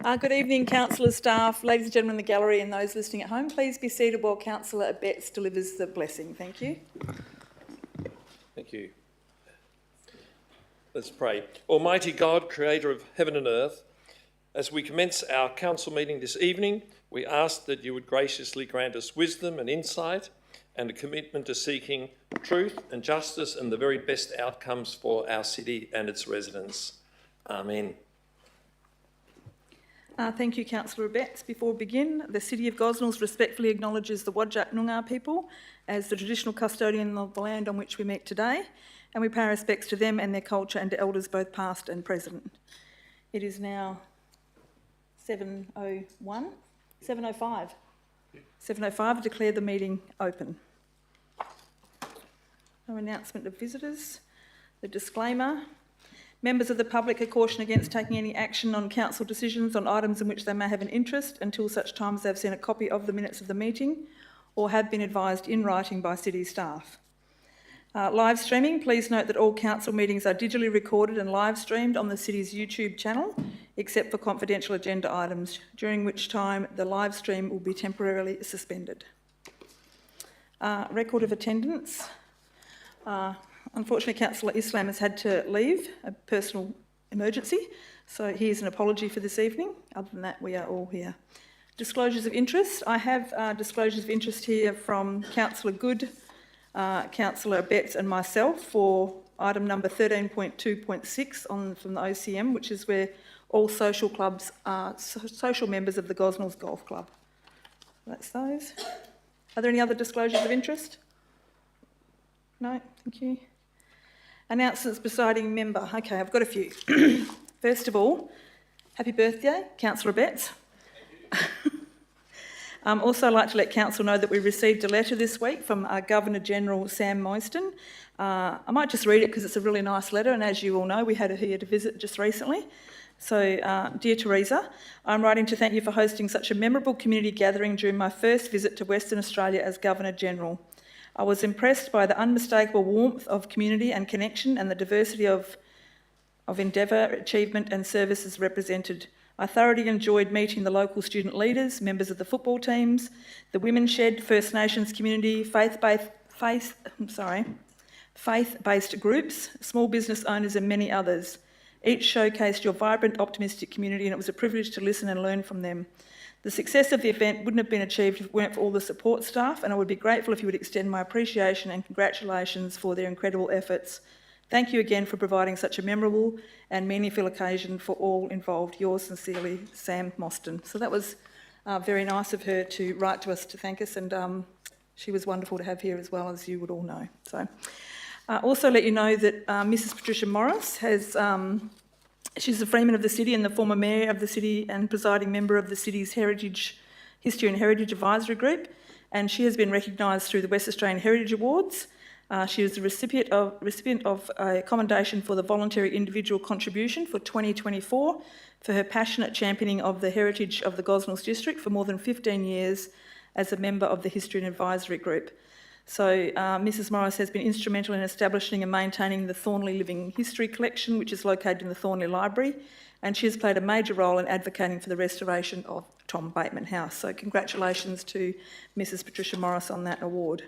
Good evening, councillors, staff, ladies and gentlemen in the gallery and those listening at home. Please be seated while Councillor Betts delivers the blessing. Thank you. Thank you. Let's pray. Almighty God, creator of heaven and earth, as we commence our council meeting this evening, we ask that you would graciously grant us wisdom and insight and a commitment to seeking truth and justice and the very best outcomes for our city and its residents. Amen. Thank you, Councillor Betts. Before we begin, the City of Gosnells respectfully acknowledges the Whadjuk Noongar people as the traditional custodian of the land on which we meet today, and we pay our respects to them and their culture and to elders both past and present. It is now 7:05. 7:05, I declare the meeting open. No announcement of visitors. The disclaimer. Members of the public are cautioned against taking any action on council decisions on items in which they may have an interest until such time as they've seen a copy of the minutes of the meeting or have been advised in writing by city staff. Live streaming, please note that all council meetings are digitally recorded and live streamed on the city's YouTube channel, except for confidential agenda items, during which time the live stream will be temporarily suspended. Record of attendance. Unfortunately, Councillor Islam has had to leave, a personal emergency, so here's an apology for this evening. Other than that, we are all here. Disclosures of interest. I have disclosures of interest here from Councillor Good, Councillor Betts and myself for item number 13.2.6 from the OCM, which is where all social clubs are social members of the Gosnells Golf Club. That's those. Are there any other disclosures of interest? No, thank you. Announcements presiding member. Okay, I've got a few. First of all, happy birthday, Councillor Betts. Also, I'd like to let Council know that we received a letter this week from Governor-General Sam Moyston. I might just read it because it's a really nice letter, and as you all know, we had her here to visit just recently. So, dear Teresa, I'm writing to thank you for hosting such a memorable community gathering during my first visit to Western Australia as Governor-General. I was impressed by the unmistakable warmth of community and connection and the diversity of endeavour, achievement and services represented. I thoroughly enjoyed meeting the local student leaders, members of the football teams, the Women's Shed, First Nations community, faith-based groups, small business owners and many others. Each showcased your vibrant, optimistic community, and it was a privilege to listen and learn from them. The success of the event wouldn't have been achieved if it weren't for all the support staff, and I would be grateful if you would extend my appreciation and congratulations for their incredible efforts. Thank you again for providing such a memorable and meaningful occasion for all involved. Yours sincerely, Sam Moyston. So that was very nice of her to write to us to thank us, and she was wonderful to have here as well, as you would all know. So, also let you know that Mrs. Patricia Morris has... she's a Freeman of the City and the former Mayor of the City and presiding member of the City's History and Heritage Advisory Group, and she has been recognised through the West Australian Heritage Awards. She was the recipient of a commendation for the voluntary individual contribution for 2024 for her passionate championing of the heritage of the Gosnells district for more than 15 years as a member of the History and Advisory Group. So Mrs. Morris has been instrumental in establishing and maintaining the Thornley Living History Collection, which is located in the Thornley Library, and she has played a major role in advocating for the restoration of Tom Bateman House. So congratulations to Mrs. Patricia Morris on that award.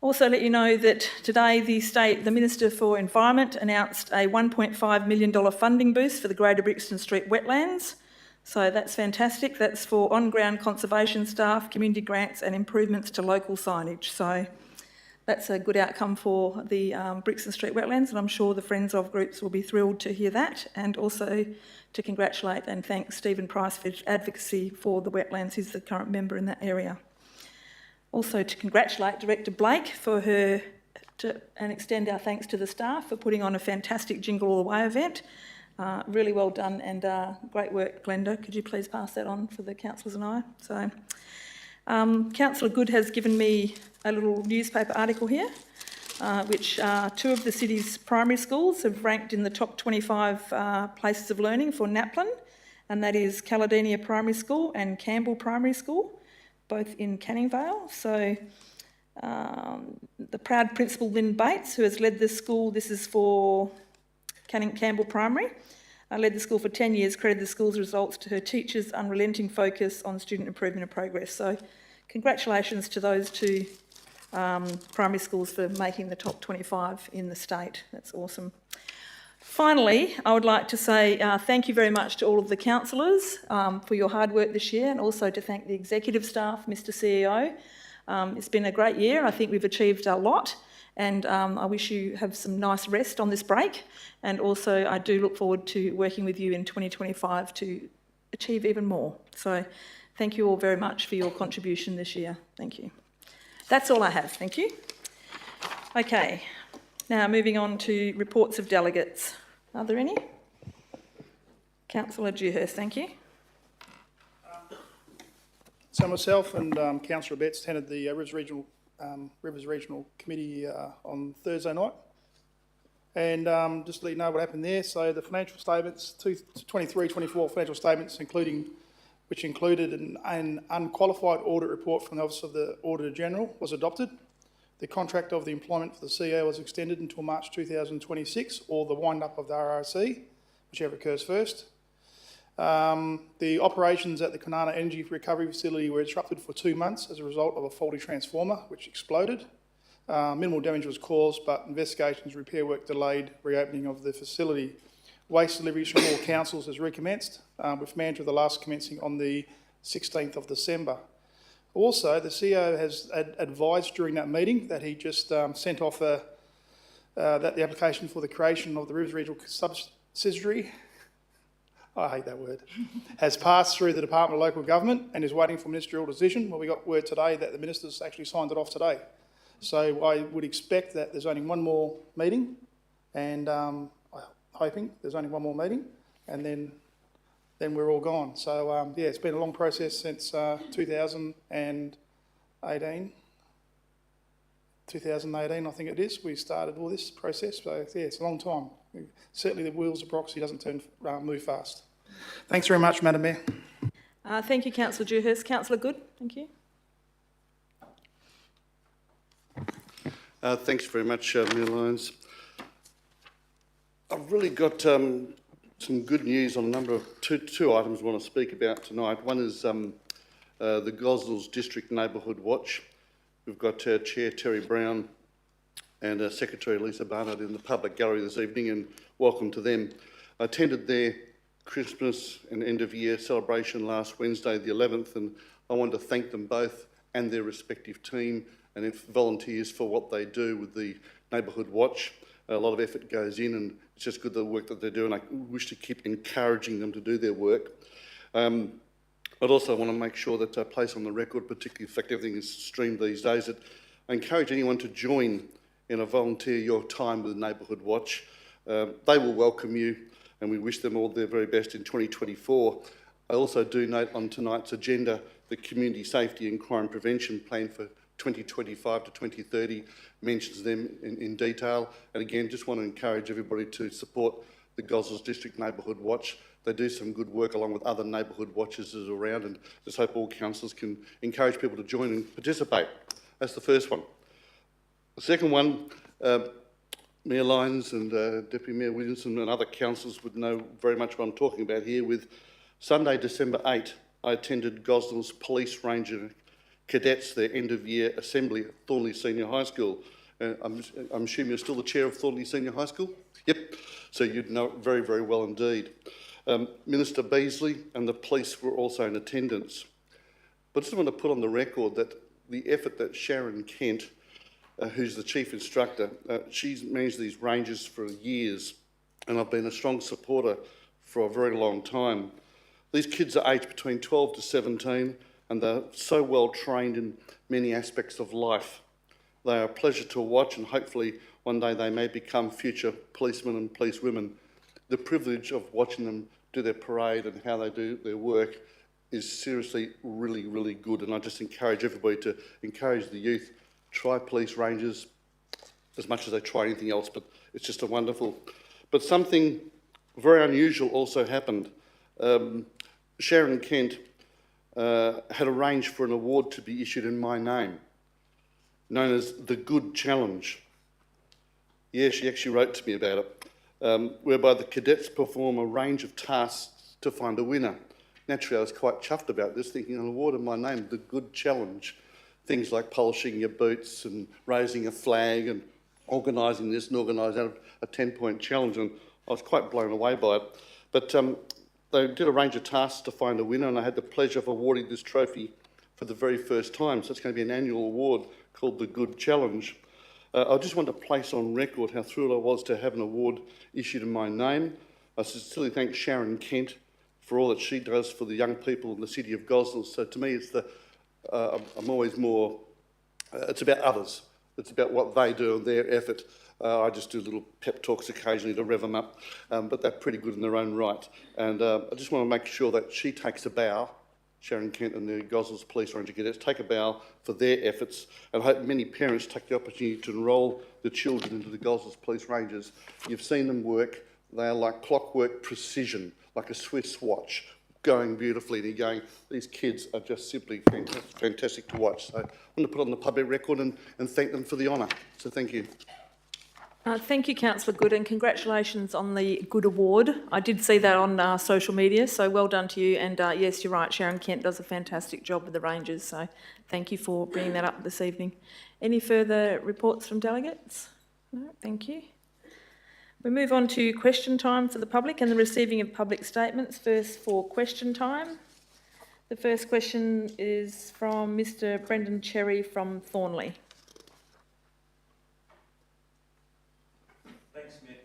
Also let you know that today the Minister for Environment announced a $1.5 million funding boost for the Greater Brixton Street wetlands. So that's fantastic. That's for on-ground conservation staff, community grants and improvements to local signage. So that's a good outcome for the Brixton Street wetlands, and I'm sure the Friends of groups will be thrilled to hear that, and also to congratulate and thank Stephen Price for his advocacy for the wetlands. He's the current member in that area. Also to congratulate Director Blake and extend our thanks to the staff for putting on a fantastic Jingle All the Way event. Really well done, and great work, Glenda. Could you please pass that on for the councillors and I? So, Councillor Good has given me a little newspaper article here, which two of the city's primary schools have ranked in the top 25 places of learning for NAPLAN, and that is Caledonian Primary School and Campbell Primary School, both in Canning Vale. So the proud principal, Lynn Bates, who has led this school, this is for Campbell Primary, led the school for 10 years, credited the school's results to her teachers' unrelenting focus on student improvement and progress. So congratulations to those two primary schools for making the top 25 in the state. That's awesome. Finally, I would like to say thank you very much to all of the councillors for your hard work this year, and also to thank the executive staff, Mr CEO. It's been a great year. I think we've achieved a lot, and I wish you have some nice rest on this break. And also I do look forward to working with you in 2025 to achieve even more. So thank you all very much for your contribution this year. Thank you. That's all I have. Thank you. Okay, now moving on to reports of delegates. Are there any? Councillor Dewhurst, thank you. So myself and Councillor Betts attended the Rivers Regional Committee on Thursday night. And just to let you know what happened there, so the financial statements, 23-24 financial statements, which included an unqualified audit report from the Office of the Auditor General, was adopted. The contract of the employment for the CEO was extended until March 2026, or the wind-up of the RRC, whichever occurs first. The operations at the Kwinana Energy Recovery Facility were disrupted for 2 months as a result of a faulty transformer which exploded. Minimal damage was caused, but investigations, repair work delayed reopening of the facility. Waste deliveries from all councils has recommenced, with mandatory the last commencing on the 16th of December. Also, the CEO has advised during that meeting that he just sent off that the application for the creation of the Rivers Regional Subsidiary, I hate that word, has passed through the Department of Local Government and is waiting for ministerial decision. Well, we got word today that the ministers actually signed it off today. So I would expect that there's only one more meeting, and I'm hoping there's only one more meeting, and then we're all gone. So yeah, it's been a long process since 2018, I think it is. We started all this process, so yeah, it's a long time. Certainly the wheels of proxy doesn't move fast. Thanks very much, Madam Mayor. Thank you, Councillor Dewhurst. Councillor Good, thank you. Thanks very much, Mayor Lyons. I've really got some good news on a number of two items I want to speak about tonight. One is the Gosnells District Neighbourhood Watch. We've got Chair Terry Brown and Secretary Lisa Barnard in the public gallery this evening, and welcome to them. I attended their Christmas and end of year celebration last Wednesday the 11th, and I want to thank them both and their respective team and volunteers for what they do with the Neighbourhood Watch. A lot of effort goes in, and it's just good the work that they do, and I wish to keep encouraging them to do their work. I'd also want to make sure that I place on the record, particularly the fact everything is streamed these days, that I encourage anyone to join in a volunteer your time with the Neighbourhood Watch. They will welcome you, and we wish them all their very best in 2024. I also do note on tonight's agenda the Community Safety and Crime Prevention Plan for 2025 to 2030 mentions them in detail. And again, just want to encourage everybody to support the Gosnells District Neighbourhood Watch. They do some good work along with other neighbourhood watches around, and just hope all councillors can encourage people to join and participate. That's the first one. The second one, Mayor Lyons and Deputy Mayor Williamson and other councillors would know very much what I'm talking about here. With Sunday, December 8, I attended Gosnells Police Ranger Cadets, their end-of-year assembly at Thornley Senior High School. I'm assuming you're still the chair of Thornley Senior High School? Yep, so you'd know it very, very well indeed. Minister Beasley and the police were also in attendance. But I just want to put on the record that the effort that Sharon Kent, who's the chief instructor, she's managed these ranges for years, and I've been a strong supporter for a very long time. These kids are aged between 12 to 17, and they're so well trained in many aspects of life. They are a pleasure to watch, and hopefully one day they may become future policemen and policewomen. The privilege of watching them do their parade and how they do their work is seriously really, really good, and I just encourage everybody to encourage the youth. Try police rangers as much as they try anything else, but it's just a wonderful. But something very unusual also happened. Sharon Kent had arranged for an award to be issued in my name, known as the Good Challenge. Yeah, she actually wrote to me about it. whereby the cadets perform a range of tasks to find a winner. Naturally, I was quite chuffed about this, thinking I'll award my name the Good Challenge. Things like polishing your boots and raising a flag and organising this and organising that, a 10-point challenge, and I was quite blown away by it. But they did a range of tasks to find a winner, and I had the pleasure of awarding this trophy for the very first time. So it's going to be an annual award called the Good Challenge. I just want to place on record how thrilled I was to have an award issued in my name. I sincerely thank Sharon Kent for all that she does for the young people in the city of Gosnells. So to me, it's I'm always more, it's about others. It's about what they do and their effort. I just do little pep talks occasionally to rev them up, but they're pretty good in their own right. And I just want to make sure that she takes a bow, Sharon Kent and the Gosnells Police Ranger Cadets take a bow for their efforts, and I hope many parents take the opportunity to enrol the children into the Gosnells Police Rangers. You've seen them work. They are like clockwork precision, like a Swiss watch, going beautifully. They're going, these kids are just simply fantastic to watch. So I want to put on the public record and thank them for the honour. So thank you. Thank you, Councillor Good, and congratulations on the Good Award. I did see that on social media, so well done to you. And yes, you're right, Sharon Kent does a fantastic job with the Rangers, so thank you for bringing that up this evening. Any further reports from delegates? No, thank you. We move on to question time for the public and the receiving of public statements. First, for question time. The first question is from Mr. Brendan Cherry from Thornley. Thanks, Mick.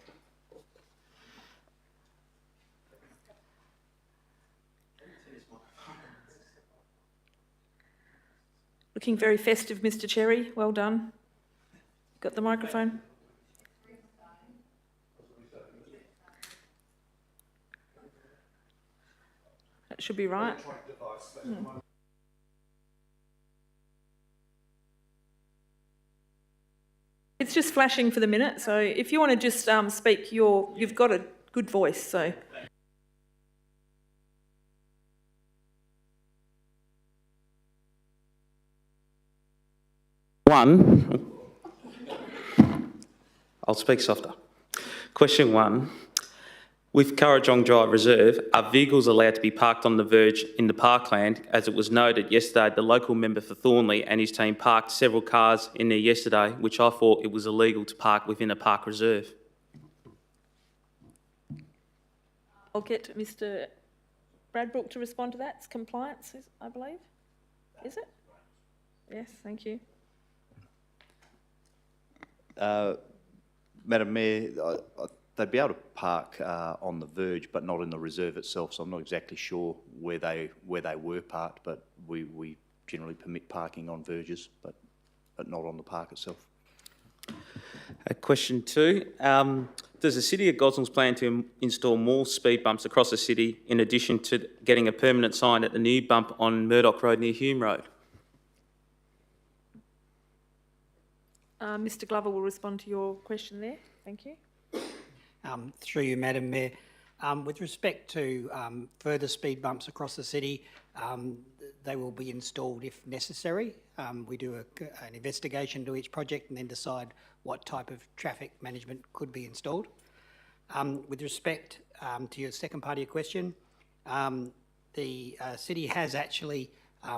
Looking very festive, Mr. Cherry. Well done. Got the microphone? That should be right. It's just flashing for the minute, so if you want to just speak, you've got a good voice, so. One, I'll speak softer. Question one, with Currajong Drive Reserve, are vehicles allowed to be parked on the verge in the parkland? As it was noted yesterday, the local member for Thornley and his team parked several cars in there yesterday, which I thought it was illegal to park within a park reserve. I'll get Mr. Bradbrook to respond to that. It's compliance, I believe. Is it? Yes, thank you. Madam Mayor, they'd be able to park on the verge, but not in the reserve itself. So I'm not exactly sure where they were parked, but we generally permit parking on verges, but not on the park itself. Question two, does the City of Gosnells plan to install more speed bumps across the city in addition to getting a permanent sign at the new bump on Murdoch Road near Hume Road? Mr. Glover will respond to your question there. Thank you. Through you, Madam Mayor. With respect to further speed bumps across the city, they will be installed if necessary. We do an investigation to each project and then decide what type of traffic management could be installed. With respect to your second part of your question, the city has actually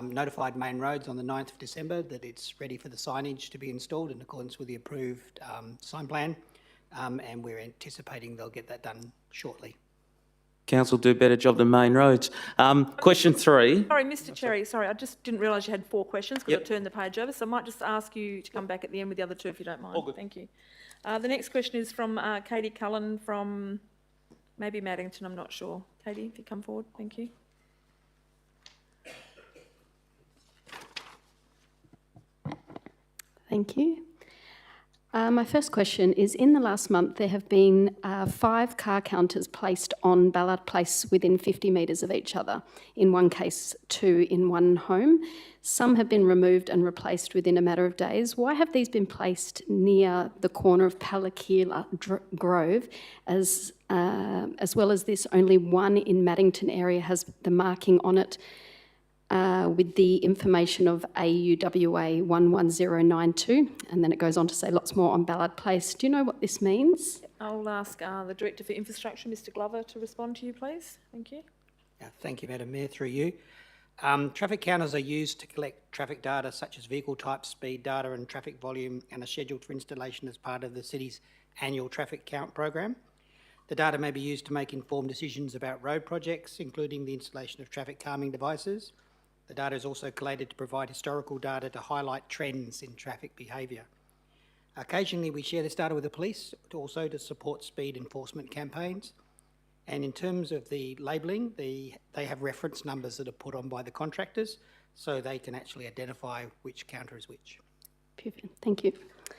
notified Main Roads on the 9th of December that it's ready for the signage to be installed in accordance with the approved sign plan. And we're anticipating they'll get that done shortly. Council do a better job than Main Roads. Question three. Sorry, Mr. Cherry, sorry, I just didn't realise you had 4 questions because Yep. I turned the page over, so I might just ask you to come back at the end with the other 2 if you don't mind. All good. Thank you. The next question is from Katie Cullen from maybe Maddington, I'm not sure. Katie, if you come forward, thank you. Thank you. My first question is, in the last month there have been 5 car counters placed on Ballard Place within 50 metres of each other. In one case, 2 in one home. Some have been removed and replaced within a matter of days. Why have these been placed near the corner of Palakila Grove? As well as this, only one in Maddington area has the marking on it with the information of AUWA 11092, and then it goes on to say lots more on Ballard Place. Do you know what this means? I'll ask the Director for Infrastructure, Mr Glover, to respond to you, please. Thank you. Thank you, Madam Mayor, through you. Traffic counters are used to collect traffic data such as vehicle type, speed data and traffic volume, and are scheduled for installation as part of the city's annual traffic count program. The data may be used to make informed decisions about road projects, including the installation of traffic calming devices. The data is also collated to provide historical data to highlight trends in traffic behaviour. Occasionally, we share this data with the police to support speed enforcement campaigns. And in terms of the labelling, they have reference numbers that are put on by the contractors, so they can actually identify which counter is which. Perfect. Thank you.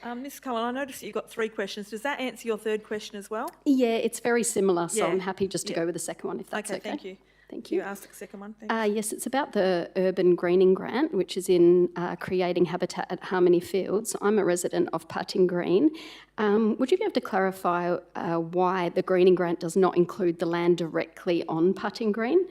Ms Cullen, I noticed that you've got 3 questions. Does that answer your third question as well? Yeah, it's very similar, so Yeah. I'm happy just to go with the second one if that's okay. Thank you. Thank You you. asked the second one. Thanks. Yes, it's about the urban greening grant, which is in creating habitat at Harmony Fields. I'm a resident of Putting Green. Would you be able to clarify why the greening grant does not include the land directly on Putting Green?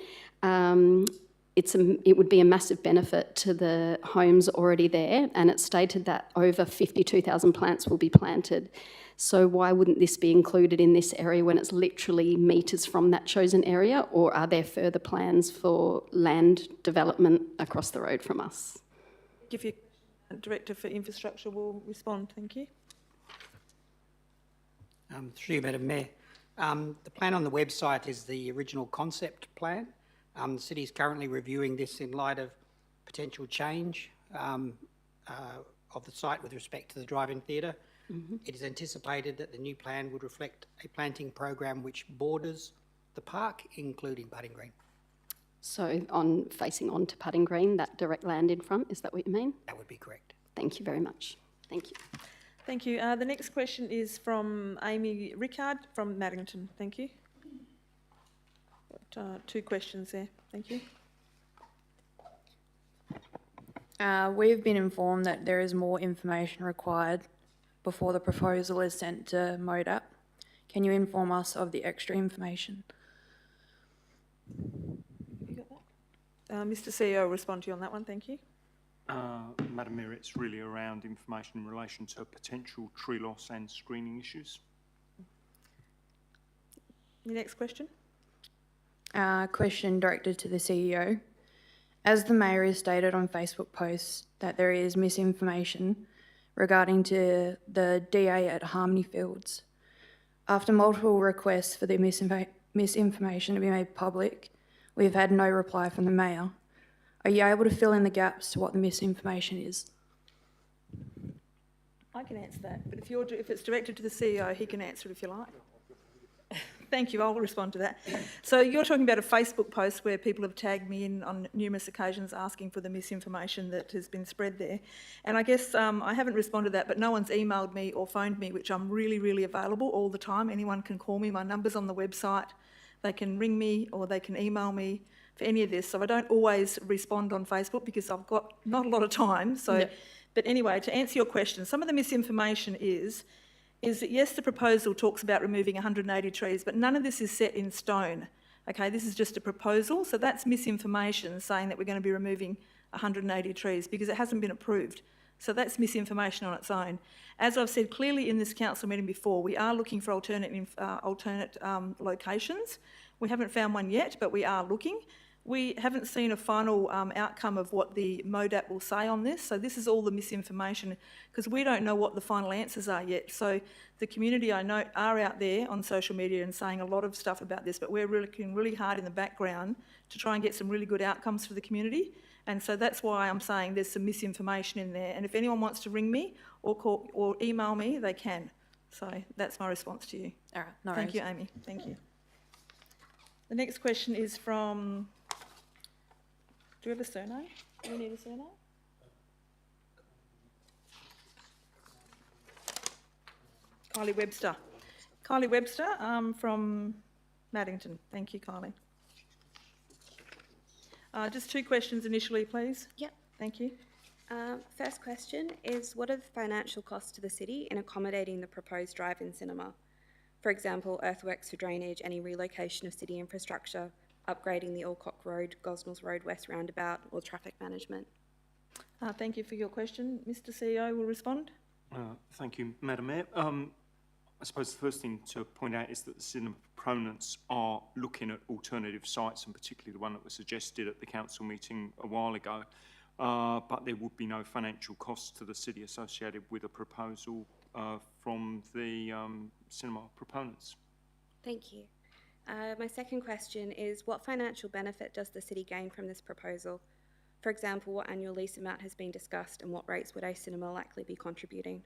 It would be a massive benefit to the homes already there, and it's stated that over 52,000 plants will be planted. So why wouldn't this be included in this area when it's literally metres from that chosen area, or are there further plans for land development across the road from us? If your Director for Infrastructure will respond, thank you. Through you, Madam Mayor. The plan on the website is the original concept plan. The city is currently reviewing this in light of potential change of the site with respect to the drive-in theatre. It is anticipated that the new plan would reflect a planting program which borders the park, including Putting Green. So facing on to Putting Green, that direct land in front, is that what you mean? That would be correct. Thank you very much. Thank you. Thank you. The next question is from Amy Rickard from Maddington. Thank you. Got 2 questions there. Thank you. We've been informed that there is more information required before the proposal is sent to MODAP. Can you inform us of the extra information? You got that? Mr CEO will respond to you on that one. Thank you. Madam Mayor, it's really around information in relation to potential tree loss and screening issues. Your next question. Question directed to the CEO. As the Mayor has stated on Facebook posts that there is misinformation regarding to the DA at Harmony Fields. After multiple requests for the misinformation to be made public, we have had no reply from the Mayor. Are you able to fill in the gaps to what the misinformation is? I can answer that, but if it's directed to the CEO, he can answer it if you like. Thank you, I'll respond to that. So you're talking about a Facebook post where people have tagged me in on numerous occasions asking for the misinformation that has been spread there. And I guess I haven't responded to that, but no one's emailed me or phoned me, which I'm really, really available all the time. Anyone can call me, my number's on the website. They can ring me or they can email me for any of this. So I don't always respond on Facebook because I've got not a lot of time. So, Yep. But anyway, to answer your question, some of the misinformation is that yes, the proposal talks about removing 180 trees, but none of this is set in stone. Okay, this is just a proposal, so that's misinformation saying that we're going to be removing 180 trees because it hasn't been approved. So that's misinformation on its own. As I've said clearly in this council meeting before, we are looking for alternate locations. We haven't found one yet, but we are looking. We haven't seen a final outcome of what the MODAP will say on this, so this is all the misinformation because we don't know what the final answers are yet. So the community, I know, are out there on social media and saying a lot of stuff about this, but we're working really hard in the background to try and get some really good outcomes for the community. And so that's why I'm saying there's some misinformation in there. And if anyone wants to ring me or call or email me, they can. So that's my response to you. All right, no Thank worries. you, Amy. Thank you. The next question is from... Do we have a surname? Do we need a surname? Kylie Webster. Kylie Webster from Maddington. Thank you, Kylie. Just 2 questions initially, please. Yep. Thank you. First question is, what are the financial costs to the city in accommodating the proposed drive-in cinema? For example, earthworks for drainage, any relocation of city infrastructure, upgrading the Alcock Road, Gosnells Road West roundabout, or traffic management? Thank you for your question. Mr CEO will respond. Thank you, Madam Mayor. I suppose the first thing to point out is that the cinema proponents are looking at alternative sites, and particularly the one that was suggested at the council meeting a while ago. But there would be no financial costs to the city associated with a proposal from the cinema proponents. Thank you. My second question is, what financial benefit does the city gain from this proposal? For example, what annual lease amount has been discussed and what rates would a cinema likely be contributing?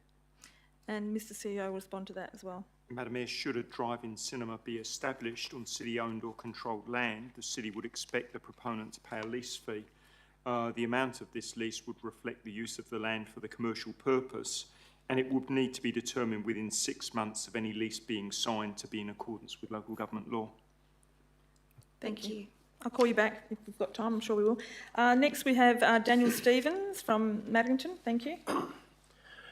And Mr CEO will respond to that as well. Madam Mayor, should a drive-in cinema be established on city-owned or controlled land, the city would expect the proponent to pay a lease fee. The amount of this lease would reflect the use of the land for the commercial purpose, and it would need to be determined within 6 months of any lease being signed to be in accordance with local government law. Thank you. I'll call you back if we've got time, I'm sure we will. Next we have Daniel Stevens from Maddington. Thank you.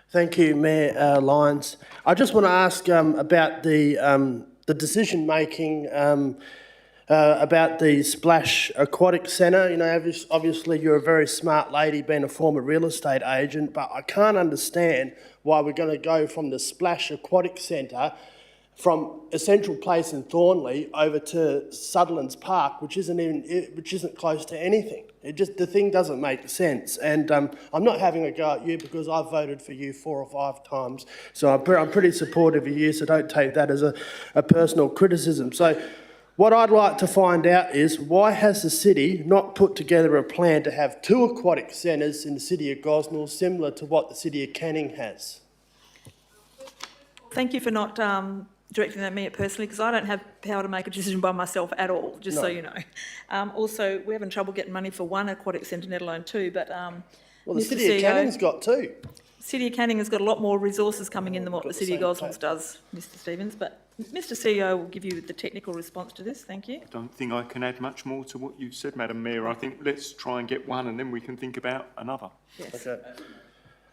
Thank you, Mayor Lyons. I just want to ask about the decision-making about the Splash Aquatic Centre. You know, obviously you're a very smart lady, being a former real estate agent, but I can't understand why we're going to go from the Splash Aquatic Centre from a central place in Thornley over to Sutherland's Park, which isn't close to anything. The thing doesn't make sense. And I'm not having a go at you because I've voted for you 4 or 5 times. So I'm pretty supportive of you, so don't take that as a personal criticism. So what I'd like to find out is, why has the city not put together a plan to have 2 aquatic centres in the city of Gosnells, similar to what the city of Canning has? Thank you for not directing that at me personally, because I don't have power to make a decision by myself at all, just so you know. Also, we're having trouble getting money for 1 aquatic centre, let alone 2, but well, the Mr. city CEO, of Canning's got 2. City of Canning has got a lot more resources coming in than what the city of Gosnells does, Mr. Stevens, but Mr. CEO will give you the technical response to this. Thank you. I don't think I can add much more to what you said, Madam Mayor. I think let's try and get one and then we can think about another. Yes.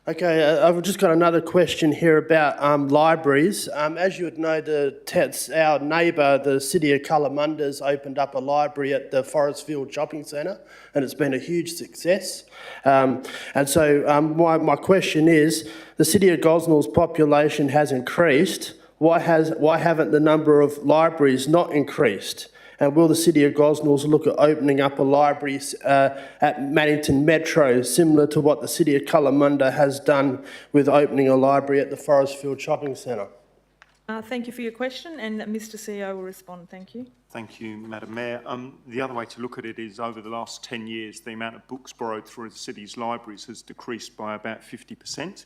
Okay, I've just got another question here about libraries. As you would know, our neighbour, the city of Calamunda's opened up a library at the Forestfield Shopping Centre, and it's been a huge success. And so my question is, the city of Gosnells' population has increased. Why haven't the number of libraries not increased? And will the city of Gosnells look at opening up a library at Maddington Metro, similar to what the city of Kalamunda has done with opening a library at the Forestfield Shopping Centre? Thank you for your question, and Mr. CEO will respond. Thank you. Thank you, Madam Mayor. The other way to look at it is, over the last 10 years, the amount of books borrowed through the city's libraries has decreased by about 50%.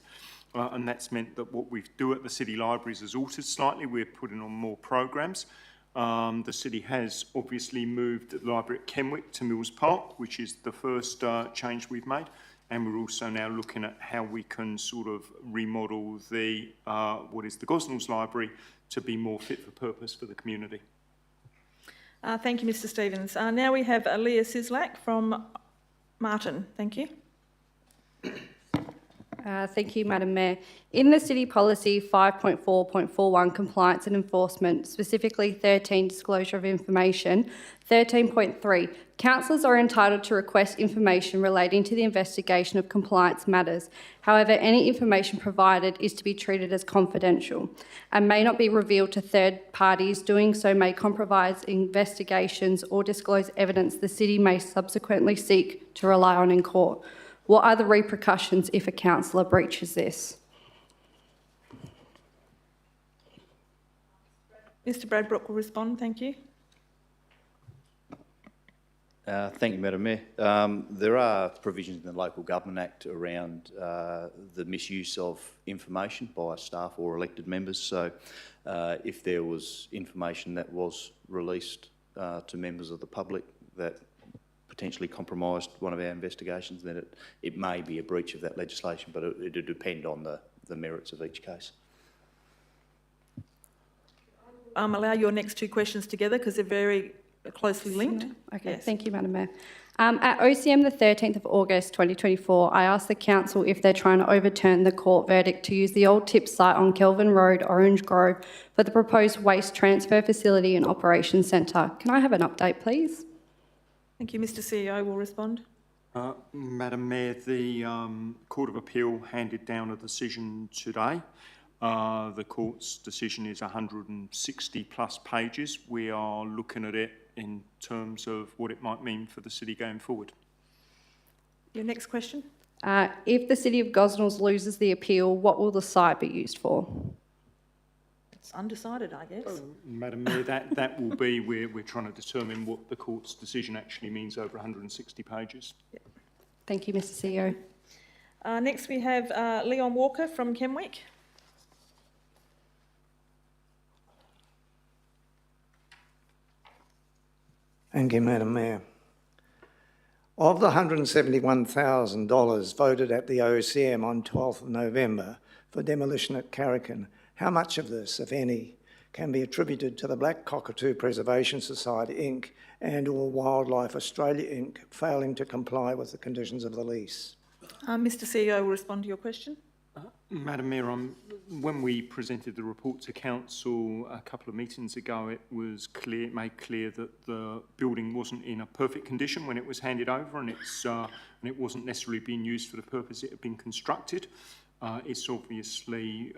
And that's meant that what we do at the city libraries has altered slightly. We're putting on more programmes. The city has obviously moved the library at Kenwick to Mills Park, which is the first change we've made. And we're also now looking at how we can sort of remodel the what is the Gosnells Library to be more fit for purpose for the community. Thank you, Mr. Stevens. Now we have Leah Sislak from Martin. Thank you. Thank you, Madam Mayor. In the City Policy 5.4.41, Compliance and Enforcement, specifically 13, Disclosure of Information, 13.3, councillors are entitled to request information relating to the investigation of compliance matters. However, any information provided is to be treated as confidential and may not be revealed to third parties. Doing so may compromise investigations or disclose evidence the city may subsequently seek to rely on in court. What are the repercussions if a councillor breaches this? Mr. Bradbrook will respond. Thank you. Thank you, Madam Mayor. There are provisions in the Local Government Act around the misuse of information by staff or elected members. So if there was information that was released to members of the public that potentially compromised one of our investigations, then it may be a breach of that legislation, but it would depend on the merits of each case. Allow your next 2 questions together because they're very closely linked. Okay, yes. Thank you, Madam Mayor. At OCM the 13th of August 2024, I asked the council if they're trying to overturn the court verdict to use the old tip site on Kelvin Road, Orange Grove, for the proposed waste transfer facility and operations centre. Can I have an update, please? Thank you. Mr CEO will respond. Madam Mayor, the Court of Appeal handed down a decision today. The court's decision is 160 plus pages. We are looking at it in terms of what it might mean for the city going forward. Your next question. If the City of Gosnells loses the appeal, what will the site be used for? It's undecided, I guess. Madam Mayor, that will be, we're trying to determine what the court's decision actually means over 160 pages. Yep. Thank you, Mr CEO. Next we have Leon Walker from Kenwick. Thank you, Madam Mayor. Of the $171,000 voted at the OCM on 12th of November for demolition at Carrican, how much of this, if any, can be attributed to the Black Cockatoo Preservation Society Inc. and/or Wildlife Australia Inc. failing to comply with the conditions of the lease? Mr CEO will respond to your question. Madam Mayor, when we presented the report to Council a couple of meetings ago, it was made clear that the building wasn't in a perfect condition when it was handed over, and it wasn't necessarily being used for the purpose it had been constructed. It's obviously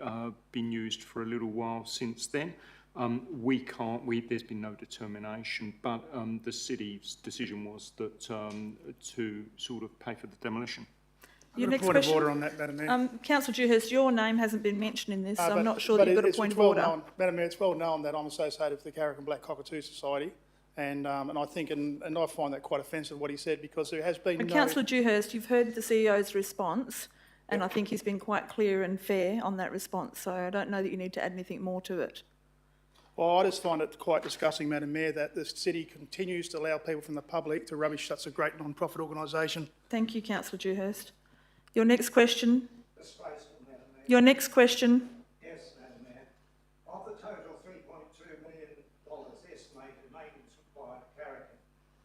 been used for a little while since then. There's been no determination, but the city's decision was that to sort of pay for the demolition. Your next point question. of order on that, Madam Mayor. Councillor Dewhurst, your name hasn't been mentioned in this, so I'm not sure that you've got a point of order. Madam Mayor, it's well known that I'm associated with the Carrican Black Cockatoo Society, and I think, and I find that quite offensive what he said, because there has been no... Councillor Dewhurst, you've heard the CEO's response, and I think he's been quite clear and fair on that response, so I don't know that you need to add anything more to it. Well, I just find it quite disgusting, Madam Mayor, that the city continues to allow people from the public to rubbish such a great non-profit organisation. Thank you, Councillor Dewhurst. Your next question. Your next question. Yes, Madam Mayor. Of the total $3.2 million estimated maintenance required at Carrican,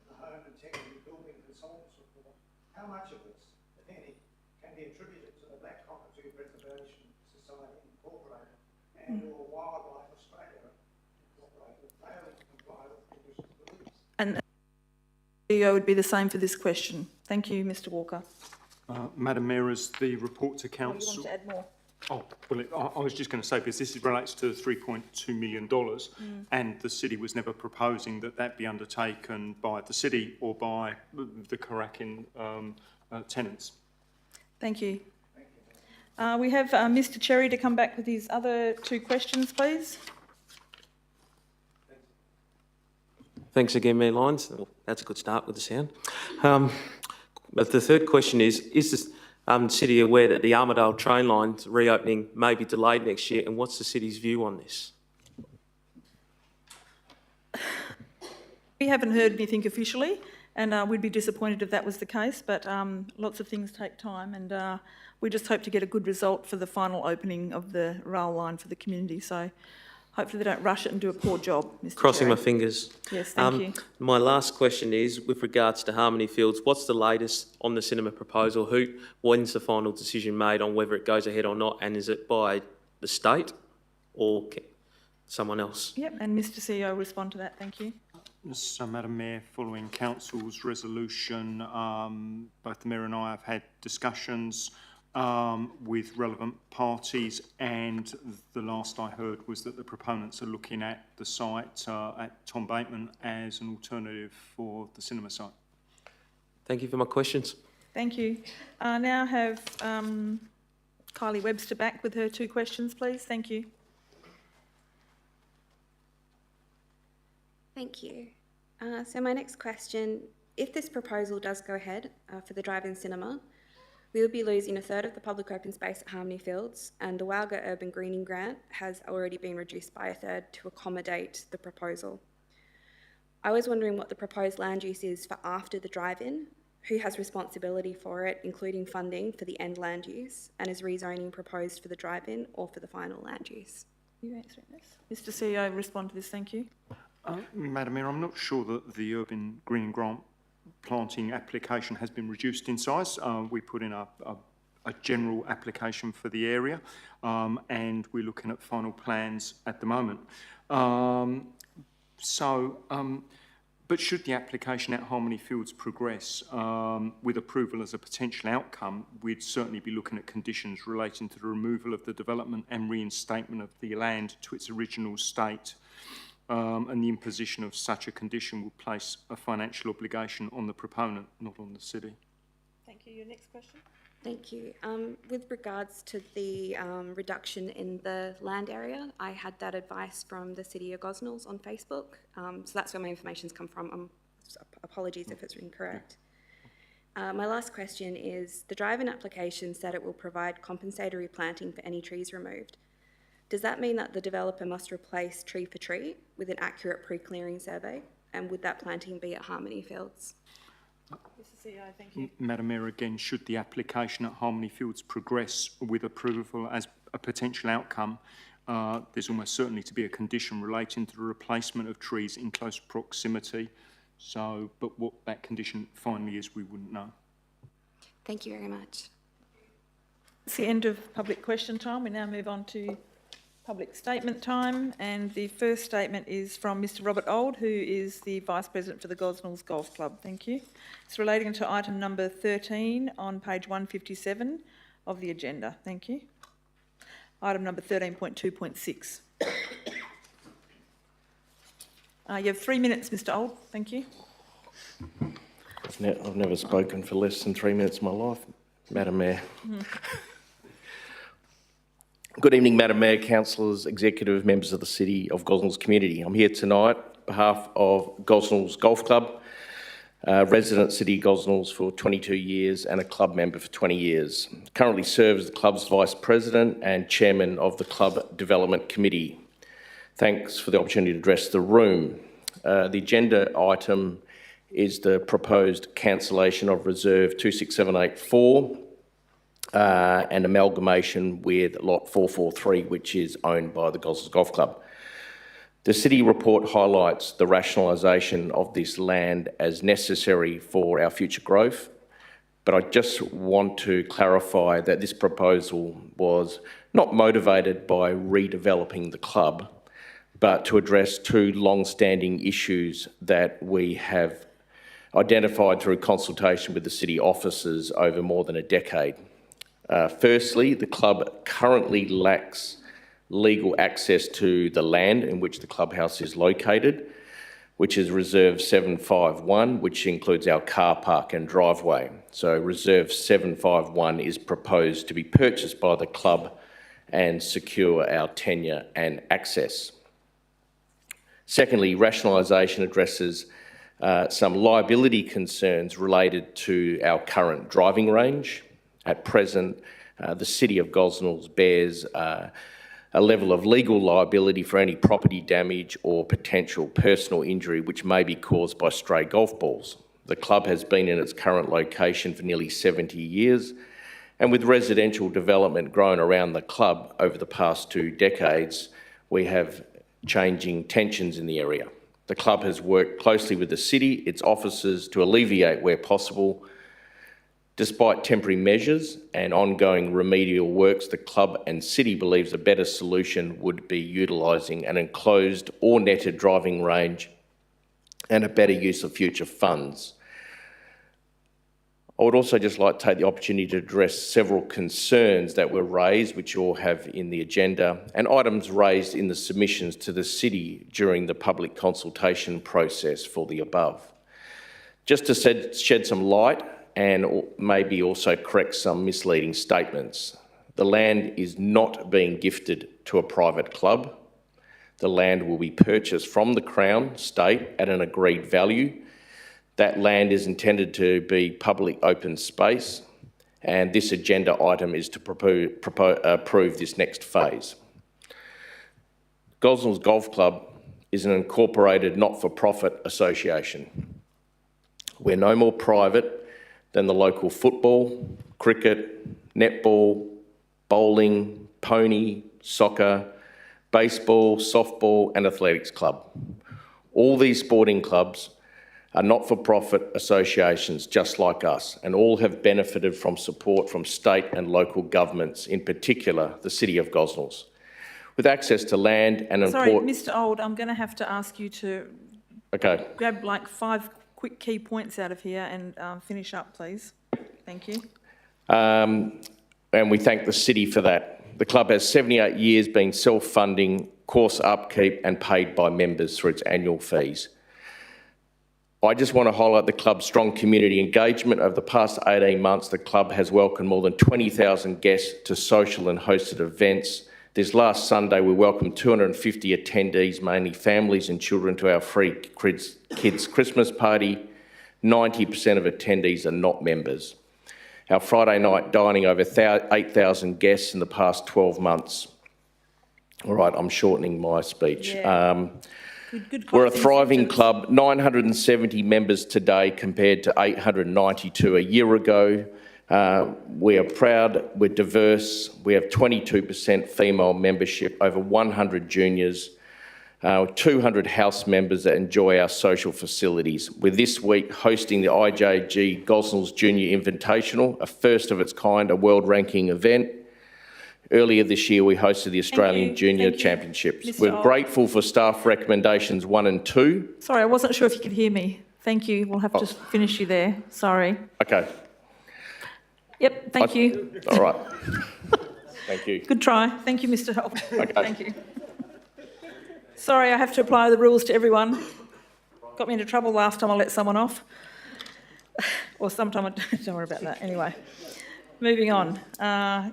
the Home Integrity Building Consultants report, how much of this, if any, can be attributed to the Black Cockatoo Preservation Society Incorporated and/or Wildlife Australia Incorporated failing to comply with the conditions of the lease? And the CEO would be the same for this question. Thank you, Mr Walker. Madam Mayor, as the report to Council... You want to add more? Oh, well, I was just going to say, because this relates to $3.2 million, and the city was never proposing that that be undertaken by the city or by the Carrican tenants. Thank you. We have Mr Cherry to come back with his other two questions, please. Thanks again, Mayor Lyons. Well, that's a good start with the sound. But the third question is the city aware that the Armidale train line's reopening may be delayed next year, and what's the city's view on this? We haven't heard anything officially, and we'd be disappointed if that was the case, but lots of things take time, and we just hope to get a good result for the final opening of the rail line for the community, so hopefully they don't rush it and do a poor job, Mr Crossing Cherry. my fingers. Yes, thank you. My last question is, with regards to Harmony Fields, what's the latest on the cinema proposal? When's the final decision made on whether it goes ahead or not, and is it by the state or someone else? Yep, and Mr CEO will respond to that, thank you. So, Madam Mayor, following Council's resolution, both the Mayor and I have had discussions with relevant parties, and the last I heard was that the proponents are looking at the site at Tom Bateman as an alternative for the cinema site. Thank you for my questions. Thank you. I now have Kylie Webster back with her two questions, please. Thank you. Thank you. So my next question, if this proposal does go ahead for the drive-in cinema, we will be losing a third of the public open space at Harmony Fields, and the Walga Urban Greening Grant has already been reduced by a third to accommodate the proposal. I was wondering what the proposed land use is for after the drive-in, who has responsibility for it, including funding for the end land use, and is rezoning proposed for the drive-in or for the final land use? You answering this? Mr CEO, respond to this, thank you. Madam Mayor, I'm not sure that the Urban Greening Grant planting application has been reduced in size. We put in a general application for the area, and we're looking at final plans at the moment. But should the application at Harmony Fields progress with approval as a potential outcome, we'd certainly be looking at conditions relating to the removal of the development and reinstatement of the land to its original state. And the imposition of such a condition will place a financial obligation on the proponent, not on the city. Thank you. Your next question? Thank you. With regards to the reduction in the land area, I had that advice from the City of Gosnells on Facebook, so that's where my information's come from. Apologies if it's incorrect. My last question is, the drive-in application said it will provide compensatory planting for any trees removed. Does that mean that the developer must replace tree for tree with an accurate pre-clearing survey? And would that planting be at Harmony Fields? Mr. CEO, thank you. Madam Mayor, again, should the application at Harmony Fields progress with approval as a potential outcome, there's almost certainly to be a condition relating to the replacement of trees in close proximity. So, but what that condition finally is, we wouldn't know. Thank you very much. It's the end of public question time. We now move on to public statement time, and the first statement is from Mr. Robert Old, who is the Vice President for the Gosnells Golf Club. Thank you. It's relating to item number 13 on page 157 of the agenda. Thank you. Item number 13.2.6. You have 3 minutes, Mr. Old. Thank you. I've never spoken for less than 3 minutes in my life, Madam Mayor. Good evening, Madam Mayor, councillors, executive, members of the City of Gosnells community. I'm here tonight on behalf of Gosnells Golf Club, resident City of Gosnells for 22 years and a club member for 20 years. Currently serve as the club's Vice President and Chairman of the Club Development Committee. Thanks for the opportunity to address the room. The agenda item is the proposed cancellation of Reserve 26784 and amalgamation with Lot 443, which is owned by the Gosnells Golf Club. The City report highlights the rationalisation of this land as necessary for our future growth, but I just want to clarify that this proposal was not motivated by redeveloping the club, but to address two long-standing issues that we have identified through consultation with the City officers over more than a decade. Firstly, the club currently lacks legal access to the land in which the clubhouse is located, which is Reserve 751, which includes our car park and driveway. So Reserve 751 is proposed to be purchased by the club and secure our tenure and access. Secondly, rationalisation addresses some liability concerns related to our current driving range. At present, the City of Gosnells bears a level of legal liability for any property damage or potential personal injury which may be caused by stray golf balls. The club has been in its current location for nearly 70 years, and with residential development growing around the club over the past 2 decades, we have changing tensions in the area. The club has worked closely with the City, its officers, to alleviate where possible. Despite temporary measures and ongoing remedial works, the club and City believes a better solution would be utilising an enclosed or netted driving range and a better use of future funds. I would also just like to take the opportunity to address several concerns that were raised, which you all have in the agenda, and items raised in the submissions to the City during the public consultation process for the above. Just to shed some light and maybe also correct some misleading statements. The land is not being gifted to a private club. The land will be purchased from the Crown State at an agreed value. That land is intended to be public open space, and this agenda item is to approve this next phase. Gosnells Golf Club is an incorporated not-for-profit association. We're no more private than the local football, cricket, netball, bowling, pony, soccer, baseball, softball and athletics club. All these sporting clubs are not-for-profit associations just like us, and all have benefited from support from state and local governments, in particular the City of Gosnells. With access to land and Sorry, Mr. Old, I'm going to have to ask you to Okay. Grab like 5 quick key points out of here and finish up, please. Thank you. And we thank the city for that. The club has 78 years been self-funding, course upkeep and paid by members through its annual fees. I just want to highlight the club's strong community engagement. Over the past 18 months, the club has welcomed more than 20,000 guests to social and hosted events. This last Sunday, we welcomed 250 attendees, mainly families and children, to our free kids Christmas party. 90% of attendees are not members. Our Friday night dining, over 8,000 guests in the past 12 months. All right, I'm shortening my speech. Yeah. We're a thriving club, 970 members today compared to 892 a year ago. We are proud, we're diverse, we have 22% female membership, over 100 juniors, 200 house members that enjoy our social facilities. We're this week hosting the IJG Gosnells Junior Invitational, a first of its kind, a world ranking event. Earlier this year, we hosted the Australian Junior Championships. We're grateful for staff recommendations 1 and 2. Sorry, I wasn't sure if you could hear me. Thank you. We'll have to finish you there. Sorry. Okay. Yep, thank you. All right. Thank you. Good try. Thank you, Mr. Holt. Okay. Thank you. Sorry, I have to apply the rules to everyone. Got me into trouble last time I let someone off. Or sometime, don't worry about that. Anyway, moving on.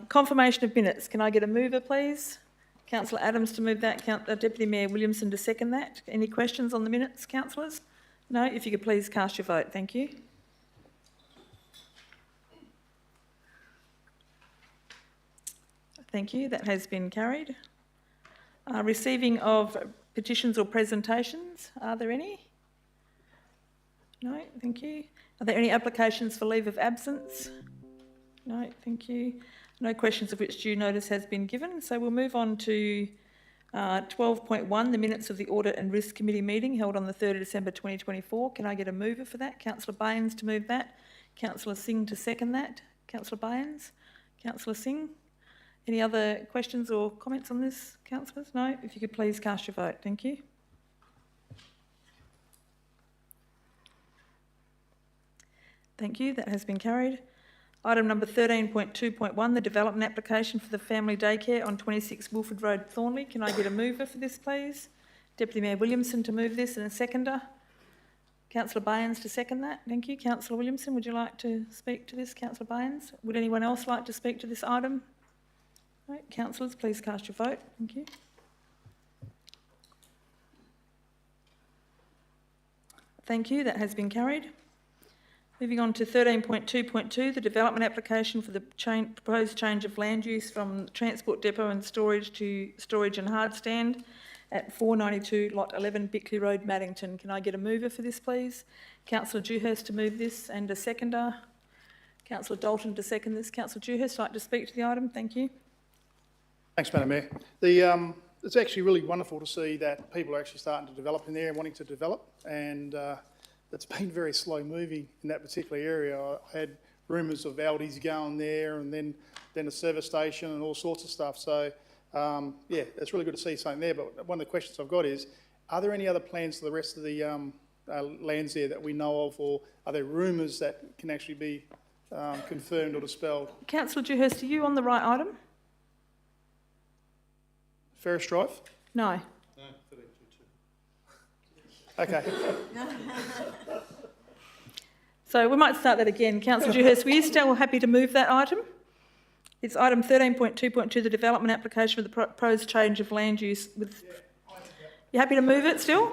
Confirmation of minutes. Can I get a mover, please? Councillor Adams to move that. Deputy Mayor Williamson to second that. Any questions on the minutes, councillors? No? If you could please cast your vote. Thank you. Thank you. That has been carried. Receiving of petitions or presentations. Are there any? No, thank you. Are there any applications for leave of absence? No, thank you. No questions of which due notice has been given. So we'll move on to 12.1, the minutes of the Audit and Risk Committee meeting held on the 3rd of December 2024. Can I get a mover for that? Councillor Baines to move that. Councillor Singh to second that. Councillor Baines. Councillor Singh. Any other questions or comments on this, councillors? No? If you could please cast your vote. Thank you. Thank you. That has been carried. Item number 13.2.1, the development application for the family daycare on 26 Wilford Road, Thornley. Can I get a mover for this, please? Deputy Mayor Williamson to move this and a seconder. Councillor Baines to second that. Thank you. Councillor Williamson, would you like to speak to this? Councillor Baines? Would anyone else like to speak to this item? Right, councillors, please cast your vote. Thank you. Thank you. That has been carried. Moving on to 13.2.2, the development application for the proposed change of land use from transport depot and storage to storage and hard stand at 492 Lot 11 Bickley Road, Maddington. Can I get a mover for this, please? Councillor Dewhurst to move this and a seconder. Councillor Dalton to second this. Councillor Dewhurst, like to speak to the item? Thank you. Thanks, Madam Mayor. It's actually really wonderful to see that people are actually starting to develop in there and wanting to develop, and it's been very slow moving in that particular area. I had rumours of Aldi's going there and then a service station and all sorts of stuff. So, yeah, it's really good to see something there. But one of the questions I've got is, are there any other plans for the rest of the lands there that we know of, or are there rumours that can actually be confirmed or dispelled? Councillor Dewhurst, are you on the right item? Ferris Drive? No. Okay. So we might start that again. Councillor Dewhurst, were you still happy to move that item? It's item 13.2.2, the development application for the proposed change of land use. You happy to move it still?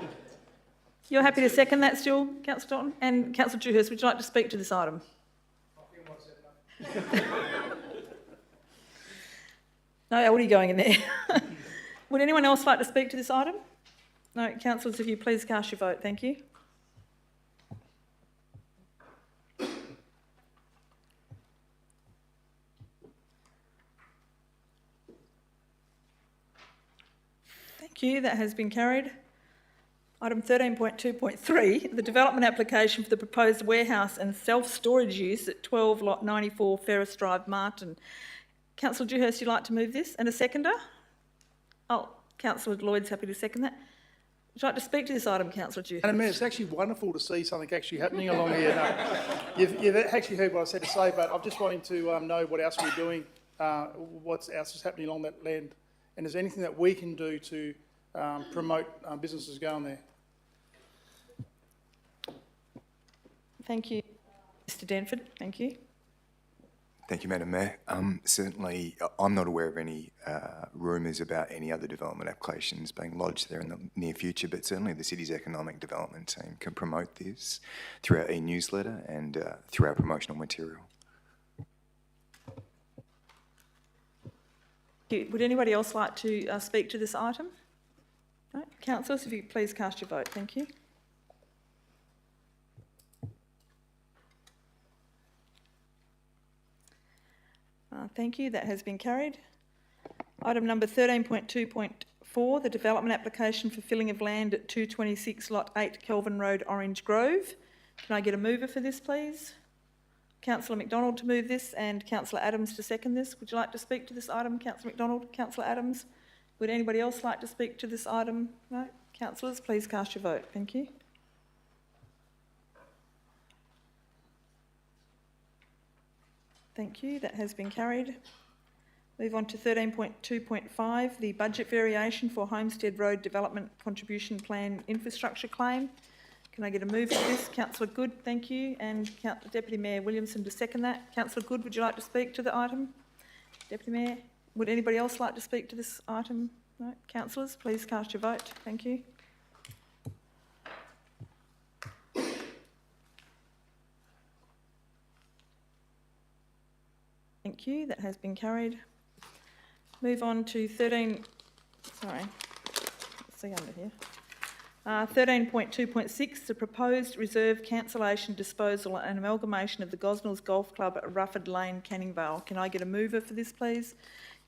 You're happy to second that still, Councillor Dalton? And Councillor Dewhurst, would you like to speak to this item? No, Aldi going in there. Would anyone else like to speak to this item? No, councillors, if you please cast your vote. Thank you. Thank you. That has been carried. Item 13.2.3, the development application for the proposed warehouse and self-storage use at 12 Lot 94 Ferris Drive, Martin. Councillor Dewhurst, you'd like to move this? And a seconder? Oh, Councillor Lloyd's happy to second that. Would you like to speak to this item, Councillor Dewhurst? Madam Mayor, it's actually wonderful to see something actually happening along here. No, you've actually heard what I said to say, but I'm just wanting to know what else we're doing, what else is happening along that land, and is there anything that we can do to promote businesses going there? Thank you. Mr Denford, thank you. Thank you, Madam Mayor. Certainly, I'm not aware of any rumours about any other development applications being lodged there in the near future, but certainly the city's economic development team can promote this through our e-newsletter and through our promotional material. Would anybody else like to speak to this item? No? Councillors, if you could please cast your vote. Thank you. Thank you. That has been carried. Item number 13.2.4, the development application for filling of land at 226 Lot 8 Kelvin Road, Orange Grove. Can I get a mover for this, please? Councillor McDonald to move this and Councillor Adams to second this. Would you like to speak to this item, Councillor McDonald? Councillor Adams? Would anybody else like to speak to this item? No? Councillors, please cast your vote. Thank you. Thank you. That has been carried. Move on to 13.2.5, the budget variation for Homestead Road Development Contribution Plan infrastructure claim. Can I get a move for this? Councillor Good, thank you, and Deputy Mayor Williamson to second that. Councillor Good, would you like to speak to the item? Deputy Mayor, would anybody else like to speak to this item? No? Councillors, please cast your vote. Thank you. Thank you. That has been carried. Move on to 13.2.6, the proposed reserve cancellation, disposal and amalgamation of the Gosnells Golf Club at Rufford Lane, Canning Vale. Can I get a mover for this, please?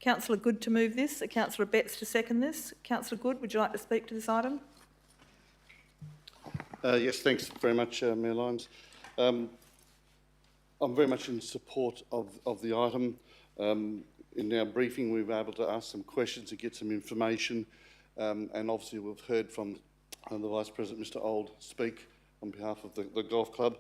Councillor Good to move this, Councillor Betts to second this. Councillor Good, would you like to speak to this item? Yes, thanks very much, Mayor Lyons. I'm very much in support of the item. In our briefing, we were able to ask some questions to get some information, and obviously we've heard from the Vice President, Mr Old, speak on behalf of the golf club.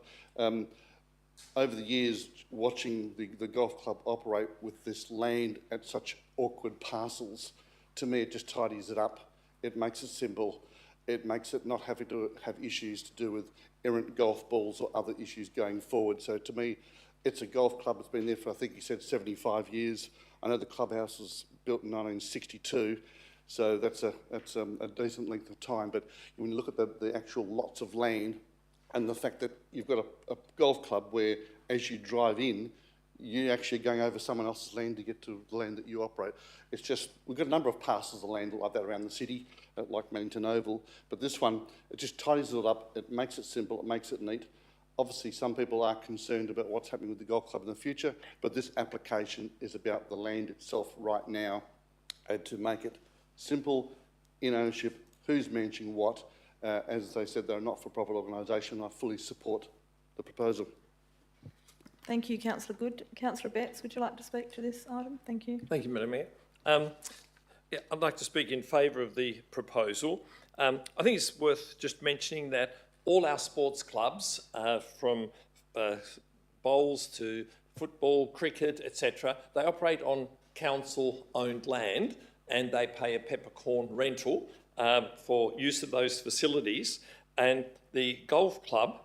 Over the years, watching the golf club operate with this land at such awkward parcels, to me it just tidies it up. It makes it simple. It makes it not having to have issues to do with errant golf balls or other issues going forward. So to me, it's a golf club that's been there for, I think you said, 75 years. I know the clubhouse was built in 1962, so that's a decent length of time. But when you look at the actual lots of land and the fact that you've got a golf club where, as you drive in, you're actually going over someone else's land to get to the land that you operate. It's just, we've got a number of parcels of land like that around the city, like Mannington Oval, but this one, it just tidies it up, it makes it simple, it makes it neat. Obviously, some people are concerned about what's happening with the golf club in the future, but this application is about the land itself right now, and to make it simple, in ownership, who's managing what. As they said, they're a not-for-profit organisation. I fully support the proposal. Thank you, Councillor Good. Councillor Betts, would you like to speak to this item? Thank you. Thank you, Madam Mayor. Yeah, I'd like to speak in favour of the proposal. I think it's worth just mentioning that all our sports clubs, from bowls to football, cricket, etc., they operate on council-owned land and they pay a peppercorn rental for use of those facilities. And the golf club,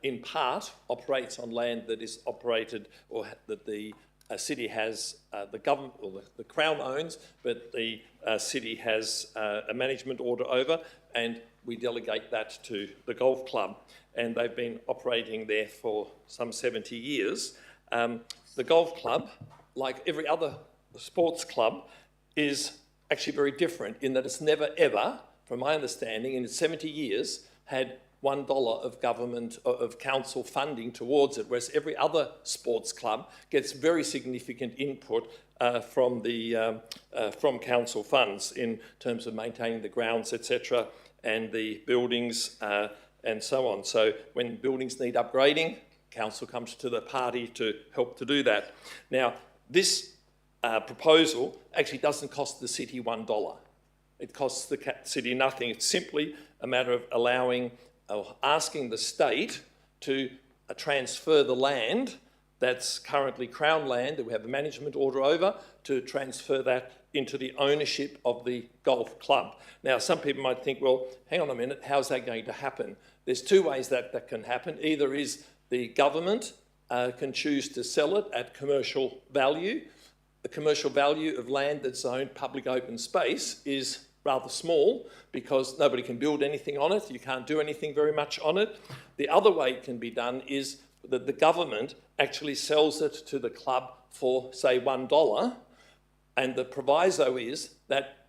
in part, operates on land that is operated or that the city has, the government or the Crown owns, but the city has a management order over, and we delegate that to the golf club. And they've been operating there for some 70 years. The golf club, like every other sports club, is actually very different in that it's never ever, from my understanding, in its 70 years, had $1 of government, of council funding towards it, whereas every other sports club gets very significant input from council funds in terms of maintaining the grounds, etc., and the buildings and so on. So when buildings need upgrading, council comes to the party to help to do that. Now, this proposal actually doesn't cost the city $1. It costs the city nothing. It's simply a matter of allowing or asking the state to transfer the land that's currently Crown land that we have a management order over, to transfer that into the ownership of the golf club. Now, some people might think, well, hang on a minute, how's that going to happen? There's two ways that can happen. Either is the government can choose to sell it at commercial value. The commercial value of land that's owned public open space is rather small because nobody can build anything on it. You can't do anything very much on it. The other way it can be done is that the government actually sells it to the club for, say, $1, and the proviso is that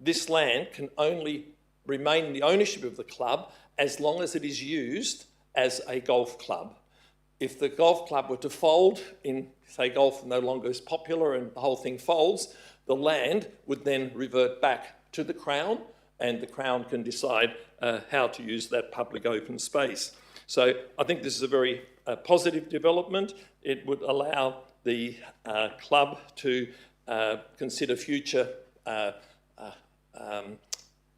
this land can only remain in the ownership of the club as long as it is used as a golf club. If the golf club were to fold, say golf no longer is popular and the whole thing folds, the land would then revert back to the Crown, and the Crown can decide how to use that public open space. So I think this is a very positive development. It would allow the club to consider future.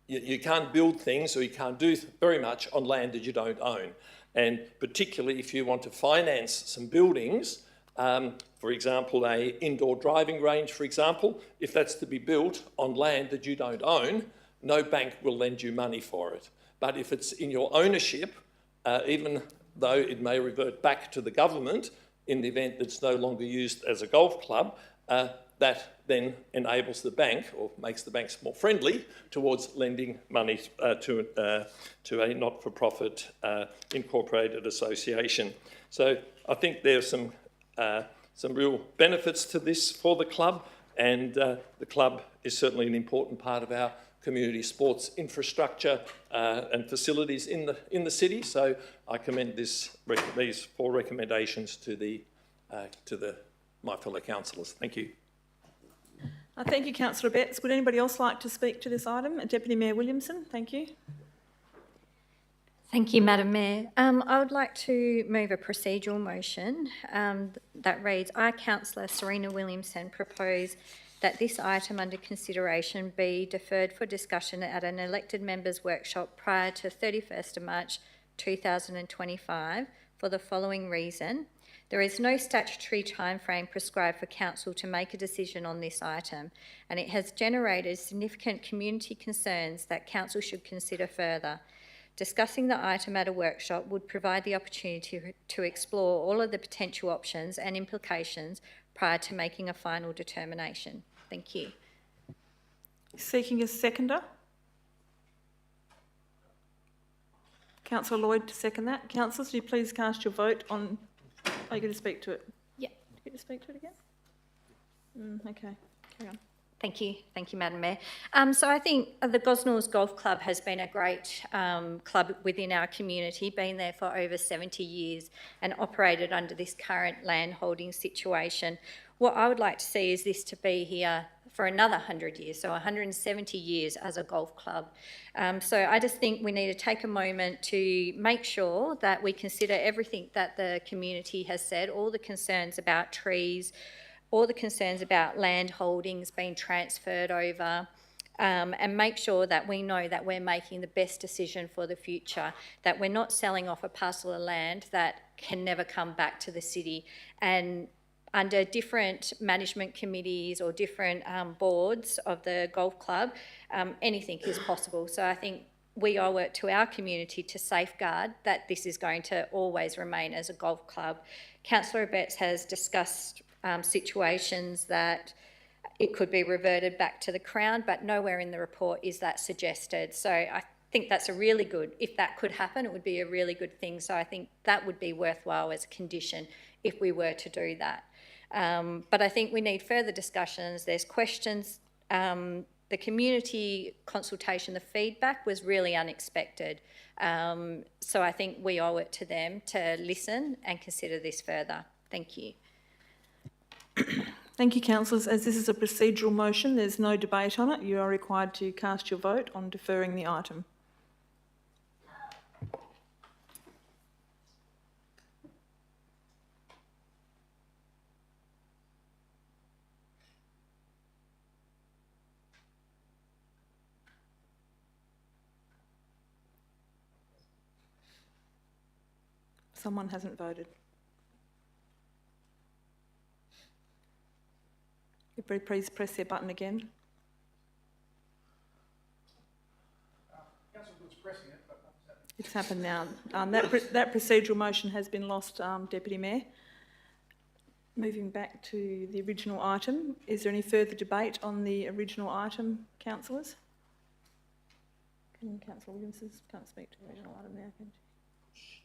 You can't build things, or you can't do very much on land that you don't own. And particularly if you want to finance some buildings, for example, an indoor driving range, for example, if that's to be built on land that you don't own, no bank will lend you money for it. But if it's in your ownership, even though it may revert back to the government in the event that it's no longer used as a golf club, that then enables the bank, or makes the banks more friendly towards lending money to a not-for-profit incorporated association. So I think there's some real benefits to this for the club, and the club is certainly an important part of our community sports infrastructure and facilities in the city. So I commend these 4 recommendations to my fellow councillors. Thank you. Thank you, Councillor Betts. Would anybody else like to speak to this item? Deputy Mayor Williamson, thank you. Thank you, Madam Mayor. I would like to move a procedural motion that reads, I, Councillor Serena Williamson, propose that this item under consideration be deferred for discussion at an elected members' workshop prior to 31st of March 2025 for the following reason. There is no statutory timeframe prescribed for council to make a decision on this item, and it has generated significant community concerns that council should consider further. Discussing the item at a workshop would provide the opportunity to explore all of the potential options and implications prior to making a final determination. Thank you. Seeking a seconder. Councillor Lloyd to second that. Councillors, do you please cast your vote on... Are you going to speak to it? Yeah. Do you get to speak to it again? Okay, carry on. Thank you, Madam Mayor. So I think the Gosnells Golf Club has been a great club within our community, been there for over 70 years and operated under this current land holding situation. What I would like to see is this to be here for another 100 years, so 170 years as a golf club. So I just think we need to take a moment to make sure that we consider everything that the community has said, all the concerns about trees, all the concerns about land holdings being transferred over, and make sure that we know that we're making the best decision for the future, that we're not selling off a parcel of land that can never come back to the city. And under different management committees or different boards of the golf club, anything is possible. So I think we owe it to our community to safeguard that this is going to always remain as a golf club. Councillor Betts has discussed situations that it could be reverted back to the Crown, but nowhere in the report is that suggested. So I think that's a really good, if that could happen, it would be a really good thing. So I think that would be worthwhile as a condition if we were to do that. But I think we need further discussions. There's questions. The community consultation, the feedback was really unexpected. So I think we owe it to them to listen and consider this further. Thank you. Thank you, councillors. As this is a procedural motion, there's no debate on it. You are required to cast your vote on deferring the item. Someone hasn't voted. Everybody please press their button again. Councillor Good's pressing it, but nothing's happening. It's happened now. That procedural motion has been lost, Deputy Mayor. Moving back to the original item, is there any further debate on the original item, councillors? Councillor Williamson can't speak to the original item now, can she?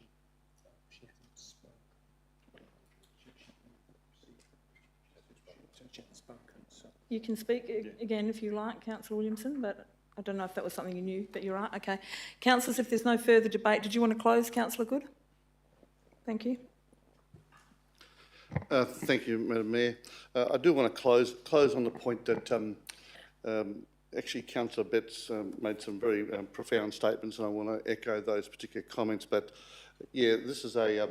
You can speak again if you like, Councillor Williamson, but I don't know if that was something you knew, but you're right. Okay. Councillors, if there's no further debate, did you want to close, Councillor Good? Thank you. Thank you, Madam Mayor. I do want to close on the point that actually Councillor Betts made some very profound statements, and I want to echo those particular comments. But yeah, this is a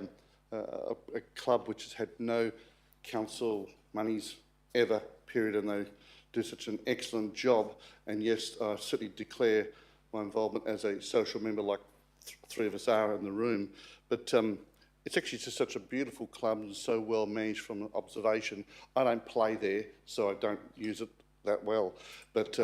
club which has had no council monies ever, period, and they do such an excellent job. And yes, I certainly declare my involvement as a social member, like three of us are in the room. But it's actually just such a beautiful club and so well managed from observation. I don't play there, so I don't use it that well. But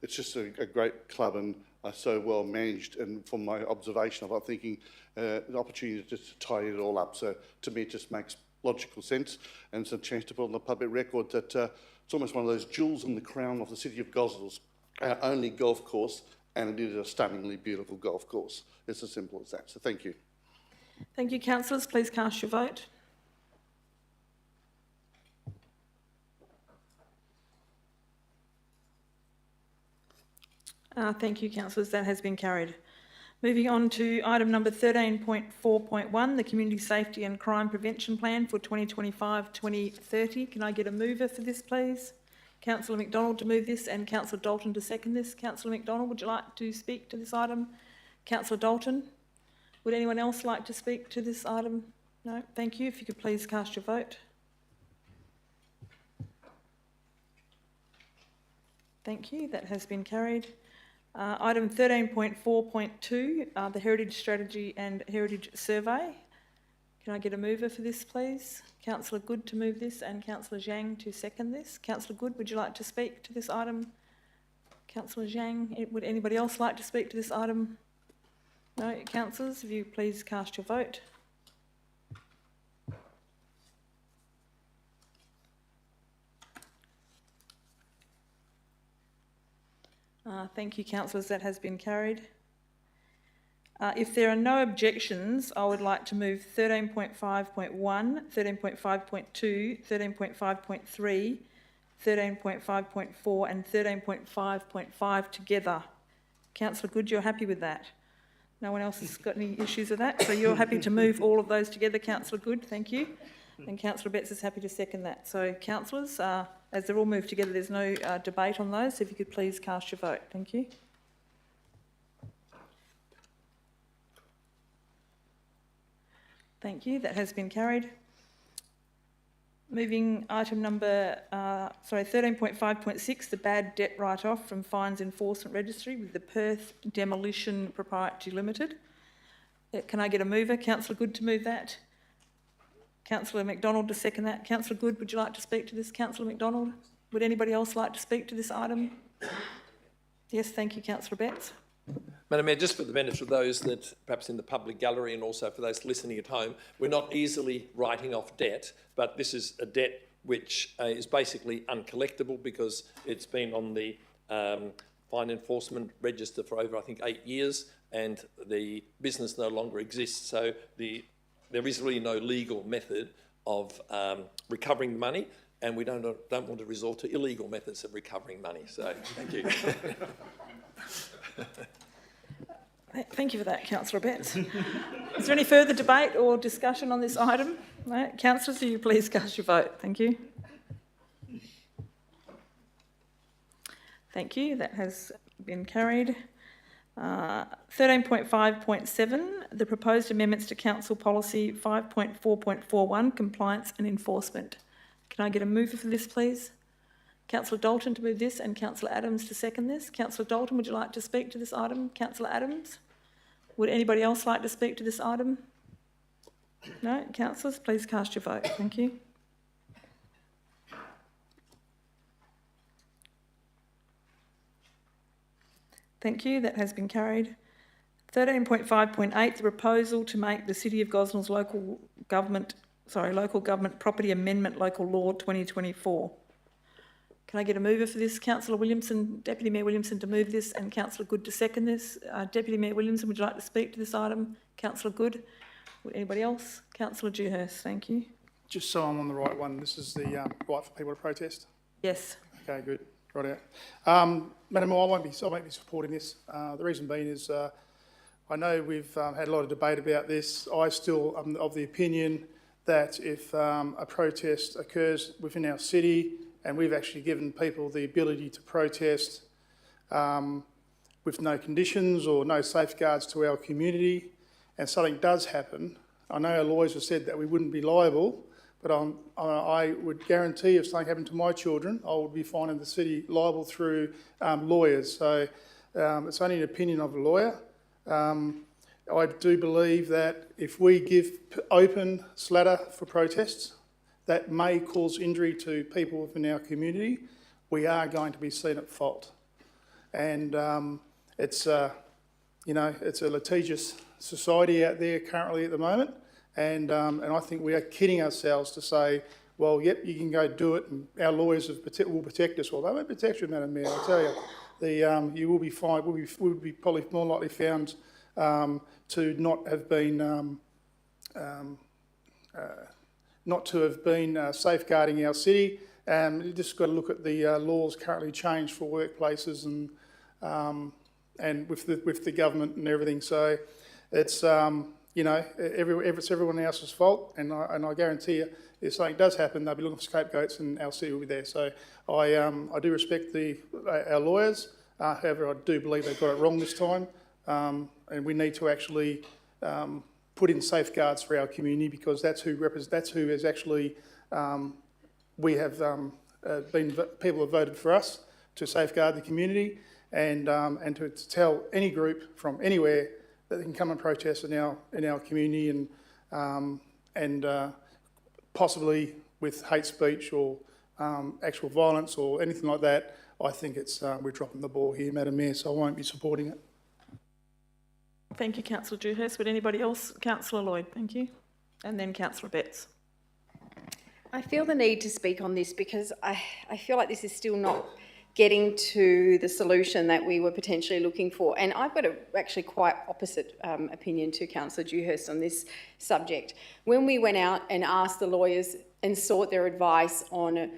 it's just a great club and so well managed. And from my observation, I'm thinking an opportunity just to tie it all up. So to me, it just makes logical sense, and it's a chance to put on the public record that it's almost one of those jewels in the crown of the city of Gosnells, our only golf course, and it is a stunningly beautiful golf course. It's as simple as that. So thank you. Thank you, councillors. Please cast your vote. Thank you, councillors. That has been carried. Moving on to item number 13.4.1, the Community Safety and Crime Prevention Plan for 2025-2030. Can I get a mover for this, please? Councillor McDonald to move this and Councillor Dalton to second this. Councillor McDonald, would you like to speak to this item? Councillor Dalton? Would anyone else like to speak to this item? No? Thank you. If you could please cast your vote. Thank you. That has been carried. Item 13.4.2, the Heritage Strategy and Heritage Survey. Can I get a mover for this, please? Councillor Good to move this and Councillor Zhang to second this. Councillor Good, would you like to speak to this item? Councillor Zhang, would anybody else like to speak to this item? No? Councillors, if you please cast your vote. Thank you, councillors. That has been carried. If there are no objections, I would like to move 13.5.1, 13.5.2, 13.5.3, 13.5.4 and 13.5.5 together. Councillor Good, you're happy with that? No one else has got any issues with that? So you're happy to move all of those together, Councillor Good? Thank you. And Councillor Betts is happy to second that. So, councillors, as they're all moved together, there's no debate on those. So if you could please cast your vote. Thank you. Thank you. That has been carried. Moving item number, 13.5.6, the bad debt write-off from Fines Enforcement Registry with the Perth Demolition Proprietary Limited. Can I get a mover? Councillor Good to move that. Councillor McDonald to second that. Councillor Good, would you like to speak to this? Councillor McDonald? Would anybody else like to speak to this item? Yes, thank you, Councillor Betts. Madam Mayor, just for the benefit of those that perhaps in the public gallery and also for those listening at home, we're not easily writing off debt, but this is a debt which is basically uncollectible because it's been on the Fine Enforcement Register for over, I think, 8 years, and the business no longer exists. So there is really no legal method of recovering the money, and we don't want to resort to illegal methods of recovering money. So, thank you. Thank you for that, Councillor Betts. Is there any further debate or discussion on this item? No? Councillors, do you please cast your vote? Thank you. Thank you. That has been carried. 13.5.7, the proposed amendments to Council Policy 5.4.41, Compliance and Enforcement. Can I get a mover for this, please? Councillor Dalton to move this and Councillor Adams to second this. Councillor Dalton, would you like to speak to this item? Councillor Adams? Would anybody else like to speak to this item? No? Councillors, please cast your vote. Thank you. Thank you. That has been carried. 13.5.8, the proposal to make the City of Gosnells local government property amendment local law 2024. Can I get a mover for this? Councillor Williamson, Deputy Mayor Williamson to move this and Councillor Good to second this. Deputy Mayor Williamson, would you like to speak to this item? Councillor Good? Would anybody else? Councillor Dewhurst, thank you. Just so I'm on the right one, this is the right for people to protest? Yes. Okay, good. Right out. Madam Mayor, I won't be supporting this. The reason being is I know we've had a lot of debate about this. I still am of the opinion that if a protest occurs within our city and we've actually given people the ability to protest with no conditions or no safeguards to our community, and something does happen, I know our lawyers have said that we wouldn't be liable, but I would guarantee if something happened to my children, I would be finding the city liable through lawyers. So it's only an opinion of a lawyer. I do believe that if we give open slather for protests that may cause injury to people within our community, we are going to be seen at fault. And it's a litigious society out there currently at the moment. And I think we are kidding ourselves to say, well, yep, you can go do it, and our lawyers will protect us. Well, they won't protect you, Madam Mayor, I tell you. You will be fined. We'll be probably more likely found to not have been safeguarding our city. You just got to look at the laws currently changed for workplaces and with the government and everything. So it's it's everyone else's fault, and I guarantee you, if something does happen, they'll be looking for scapegoats, and our city will be there. So I do respect our lawyers. However, I do believe they got it wrong this time, and we need to actually put in safeguards for our community, because that's who is actually people have voted for us to safeguard the community, and to tell any group from anywhere that they can come and protest in our community, and possibly with hate speech or actual violence or anything like that. I think we're dropping the ball here, Madam Mayor, so I won't be supporting it. Thank you, Councillor Dewhurst. Would anybody else? Councillor Lloyd, thank you. And then Councillor Betts. I feel the need to speak on this because I feel like this is still not getting to the solution that we were potentially looking for. And I've got a actually quite opposite opinion to Councillor Dewhurst on this subject. When we went out and asked the lawyers and sought their advice on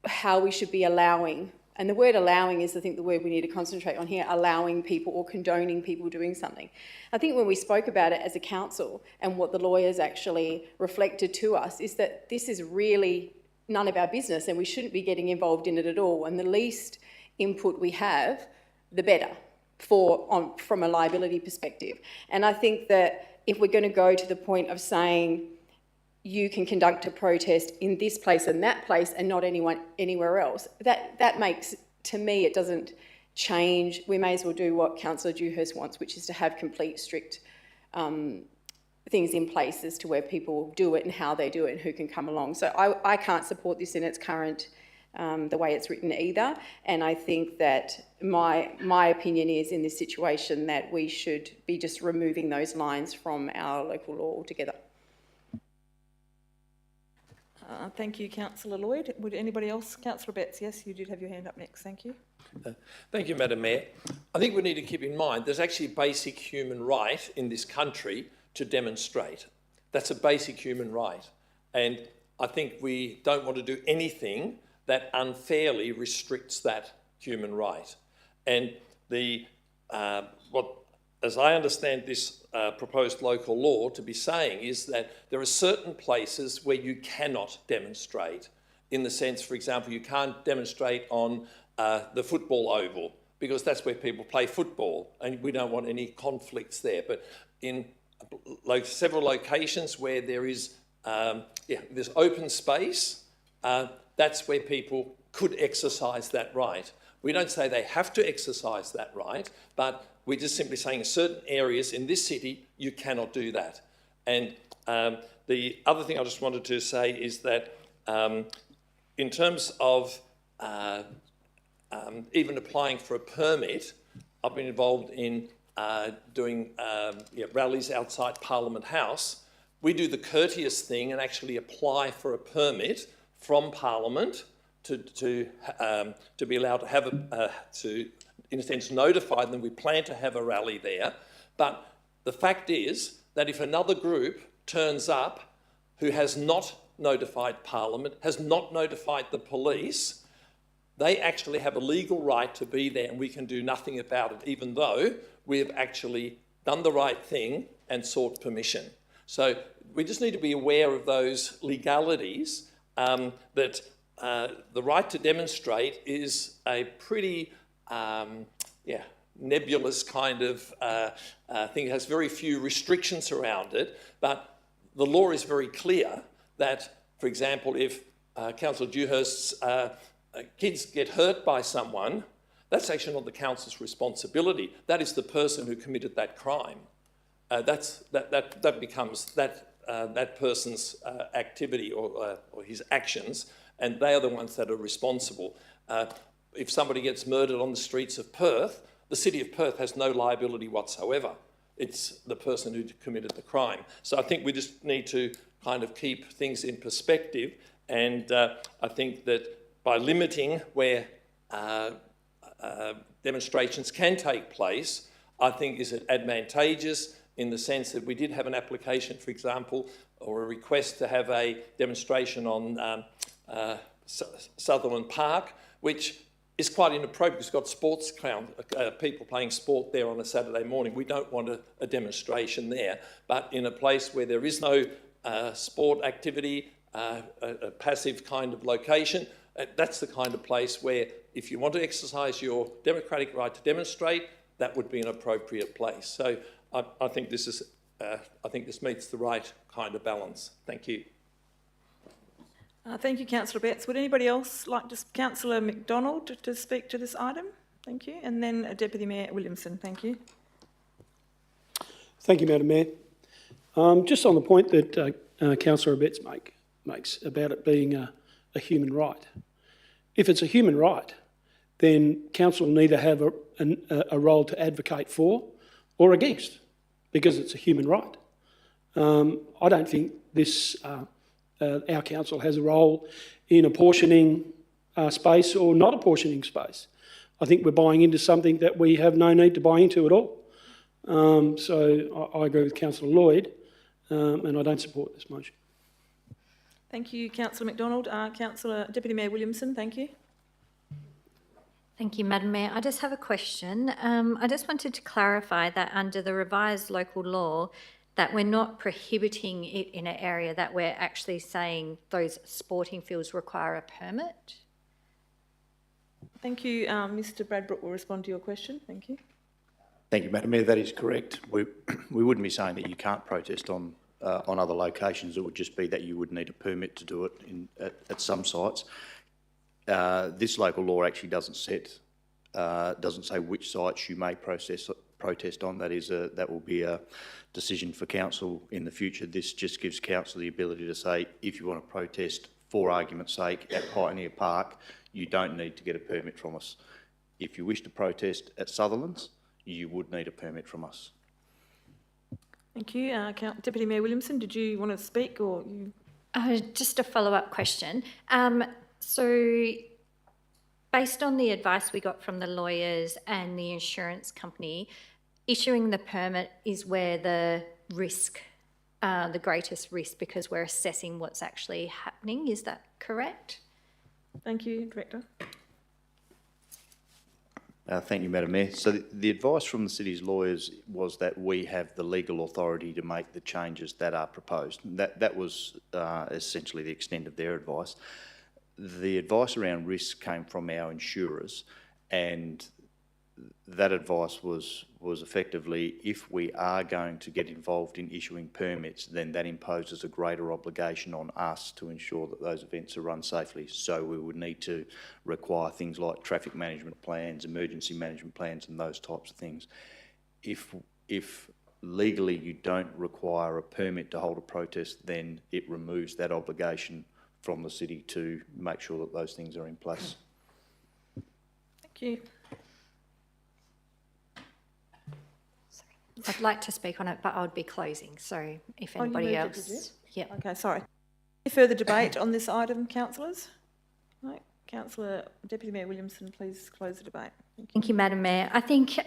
how we should be allowing, and the word allowing is, I think, the word we need to concentrate on here, allowing people or condoning people doing something. I think when we spoke about it as a council and what the lawyers actually reflected to us is that this is really none of our business and we shouldn't be getting involved in it at all. And the least input we have, the better from a liability perspective. And I think that if we're going to go to the point of saying you can conduct a protest in this place and that place and not anyone anywhere else, that makes, to me, it doesn't change. We may as well do what Councillor Dewhurst wants, which is to have complete strict things in place as to where people do it and how they do it and who can come along. So I can't support this in its current, the way it's written either. And I think that my opinion is in this situation that we should be just removing those lines from our local law altogether. Thank you, Councillor Lloyd. Would anybody else? Councillor Betts, yes, you did have your hand up next. Thank you. Thank you, Madam Mayor. I think we need to keep in mind there's actually a basic human right in this country to demonstrate. That's a basic human right. And I think we don't want to do anything that unfairly restricts that human right. And as I understand this proposed local law to be saying is that there are certain places where you cannot demonstrate, in the sense, for example, you can't demonstrate on the football oval because that's where people play football and we don't want any conflicts there. But in several locations where there is there's open space, that's where people could exercise that right. We don't say they have to exercise that right, but we're just simply saying in certain areas in this city, you cannot do that. And The other thing I just wanted to say is that in terms of even applying for a permit, I've been involved in doing rallies outside Parliament House. We do the courteous thing and actually apply for a permit from Parliament to be allowed to have to, in a sense, notify them we plan to have a rally there. But the fact is that if another group turns up who has not notified Parliament, has not notified the police, they actually have a legal right to be there and we can do nothing about it, even though we have actually done the right thing and sought permission. So we just need to be aware of those legalities, that the right to demonstrate is a pretty nebulous kind of thing. It has very few restrictions around it, but the law is very clear that, for example, if Councillor Dewhurst's kids get hurt by someone, that's actually not the council's responsibility. That is the person who committed that crime. That becomes that person's activity or his actions, and they are the ones that are responsible. If somebody gets murdered on the streets of Perth, the City of Perth has no liability whatsoever. It's the person who committed the crime. So I think we just need to kind of keep things in perspective, and I think that by limiting where demonstrations can take place, I think is advantageous in the sense that we did have an application, for example, or a request to have a demonstration on Sutherland Park, which is quite inappropriate because we've got sports people playing sport there on a Saturday morning. We don't want a demonstration there, but in a place where there is no sport activity, a passive kind of location, that's the kind of place where if you want to exercise your democratic right to demonstrate, that would be an appropriate place. So I think this is, I think this meets the right kind of balance. Thank you. Thank you, Councillor Betts. Would anybody else like Councillor McDonald to speak to this item? Thank you. And then Deputy Mayor Williamson. Thank you. Thank you, Madam Mayor. Just on the point that Councillor Betts makes about it being a human right. If it's a human right, then council will neither have a role to advocate for or against, because it's a human right. I don't think this our council has a role in apportioning space or not apportioning space. I think we're buying into something that we have no need to buy into at all. So I agree with Councillor Lloyd, and I don't support this motion. Thank you, Councillor McDonald. Deputy Mayor Williamson, thank you. Thank you, Madam Mayor. I just have a question. I just wanted to clarify that under the revised local law, that we're not prohibiting it in an area, that we're actually saying those sporting fields require a permit. Thank you. Mr Bradbrook will respond to your question. Thank you. Thank you, Madam Mayor. That is correct. We wouldn't be saying that you can't protest on other locations. It would just be that you would need a permit to do it at some sites. This local law actually doesn't say which sites you may protest on. That will be a decision for council in the future. This just gives council the ability to say, if you want to protest for argument's sake at Pioneer Park, you don't need to get a permit from us. If you wish to protest at Sutherland's, you would need a permit from us. Thank you. Deputy Mayor Williamson, did you want to speak or you? Just a follow-up question. So based on the advice we got from the lawyers and the insurance company, issuing the permit is where the risk, the greatest risk, because we're assessing what's actually happening. Is that correct? Thank you, Director. Thank you, Madam Mayor. So the advice from the city's lawyers was that we have the legal authority to make the changes that are proposed. That was essentially the extent of their advice. The advice around risk came from our insurers, and that advice was effectively, if we are going to get involved in issuing permits, then that imposes a greater obligation on us to ensure that those events are run safely. So we would need to require things like traffic management plans, emergency management plans, and those types of things. If legally you don't require a permit to hold a protest, then it removes that obligation from the city to make sure that those things are in place. Thank you. I'd like to speak on it, but I would be closing, so if Oh, you anybody moved it, did else... you? Yeah. Okay, sorry. Any further debate on this item, councillors? No. Councillor Deputy Mayor Williamson, please close the debate. Thank you, Madam Mayor. I think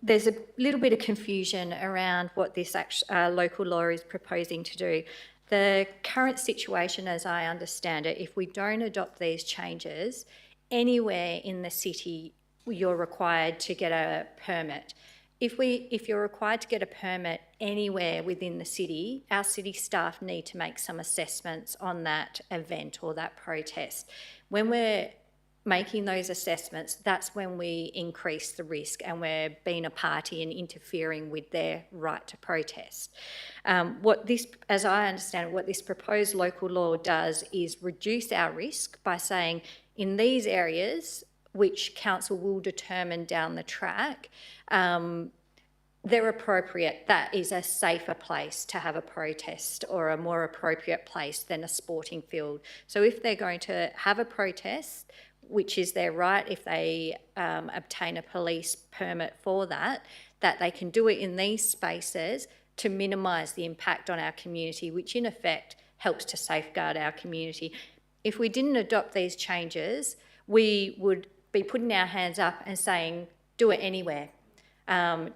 there's a little bit of confusion around what this local law is proposing to do. The current situation, as I understand it, if we don't adopt these changes, anywhere in the city you're required to get a permit. If you're required to get a permit anywhere within the city, our city staff need to make some assessments on that event or that protest. When we're making those assessments, that's when we increase the risk and we're being a party and interfering with their right to protest. As I understand it, what this proposed local law does is reduce our risk by saying in these areas, which council will determine down the track, they're appropriate. That is a safer place to have a protest or a more appropriate place than a sporting field. So if they're going to have a protest, which is their right if they obtain a police permit for that they can do it in these spaces to minimise the impact on our community, which in effect helps to safeguard our community. If we didn't adopt these changes, we would be putting our hands up and saying, do it anywhere.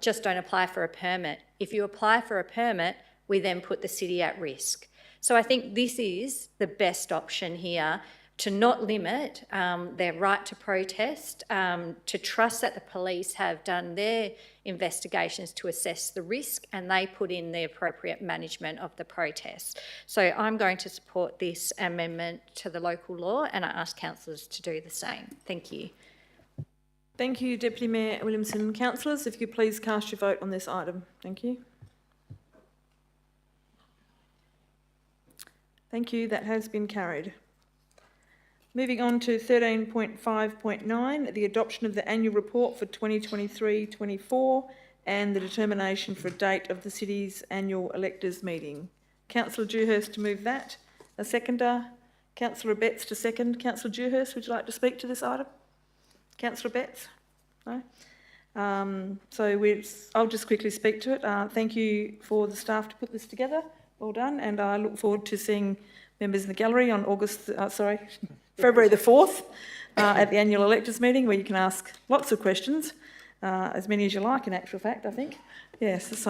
Just don't apply for a permit. If you apply for a permit, we then put the city at risk. So I think this is the best option here, to not limit their right to protest, to trust that the police have done their investigations to assess the risk and they put in the appropriate management of the protest. So I'm going to support this amendment to the local law and I ask councillors to do the same. Thank you. Thank you, Deputy Mayor Williamson. Councillors, if you could please cast your vote on this item. Thank you. Thank you, that has been carried. Moving on to 13.5.9, the adoption of the annual report for 2023-24 and the determination for a date of the city's annual electors meeting. Councillor Dewhurst to move that. A seconder. Councillor Betts to second. Councillor Dewhurst, would you like to speak to this item? Councillor Betts? No? I'll just quickly speak to it. Thank you for the staff to put this together. Well done. And I look forward to seeing members in the gallery on February the 4th at the annual electors meeting, where you can ask lots of questions, as many as you like in actual fact, I think. Yes, yes,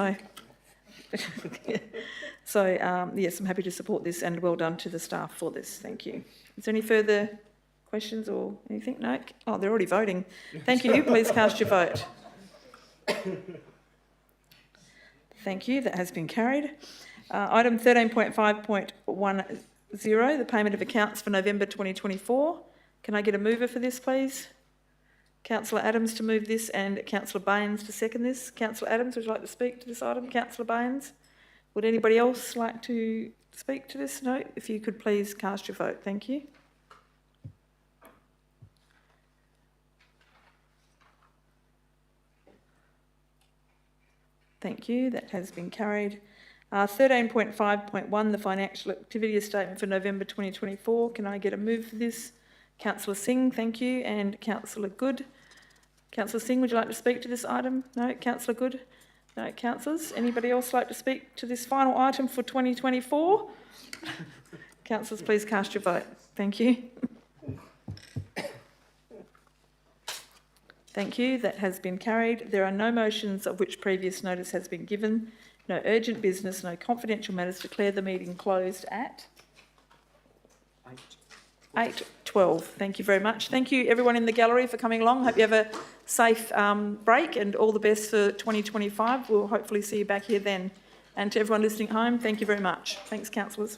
I'm happy to support this and well done to the staff for this. Thank you. Is there any further questions or anything? No? Oh, they're already voting. Thank you. Please cast your vote. Thank you. That has been carried. Item 13.5.10, the payment of accounts for November 2024. Can I get a mover for this, please? Councillor Adams to move this and Councillor Baines to second this. Councillor Adams, would you like to speak to this item? Councillor Baines? Would anybody else like to speak to this? No? If you could please cast your vote. Thank you. Thank you. That has been carried. 13.5.1, the financial activity statement for November 2024. Can I get a move for this? Councillor Singh, thank you, and Councillor Good. Councillor Singh, would you like to speak to this item? No. Councillor Good? No. Councillors? Anybody else like to speak to this final item for 2024? Councillors, please cast your vote. Thank you. Thank you. That has been carried. There are no motions of which previous notice has been given. No urgent business, no confidential matters. Declare the meeting closed at 8:12. Thank you very much. Thank you everyone in the gallery for coming along. Hope you have a safe break and all the best for 2025. We'll hopefully see you back here then. And to everyone listening at home, thank you very much. Thanks, councillors.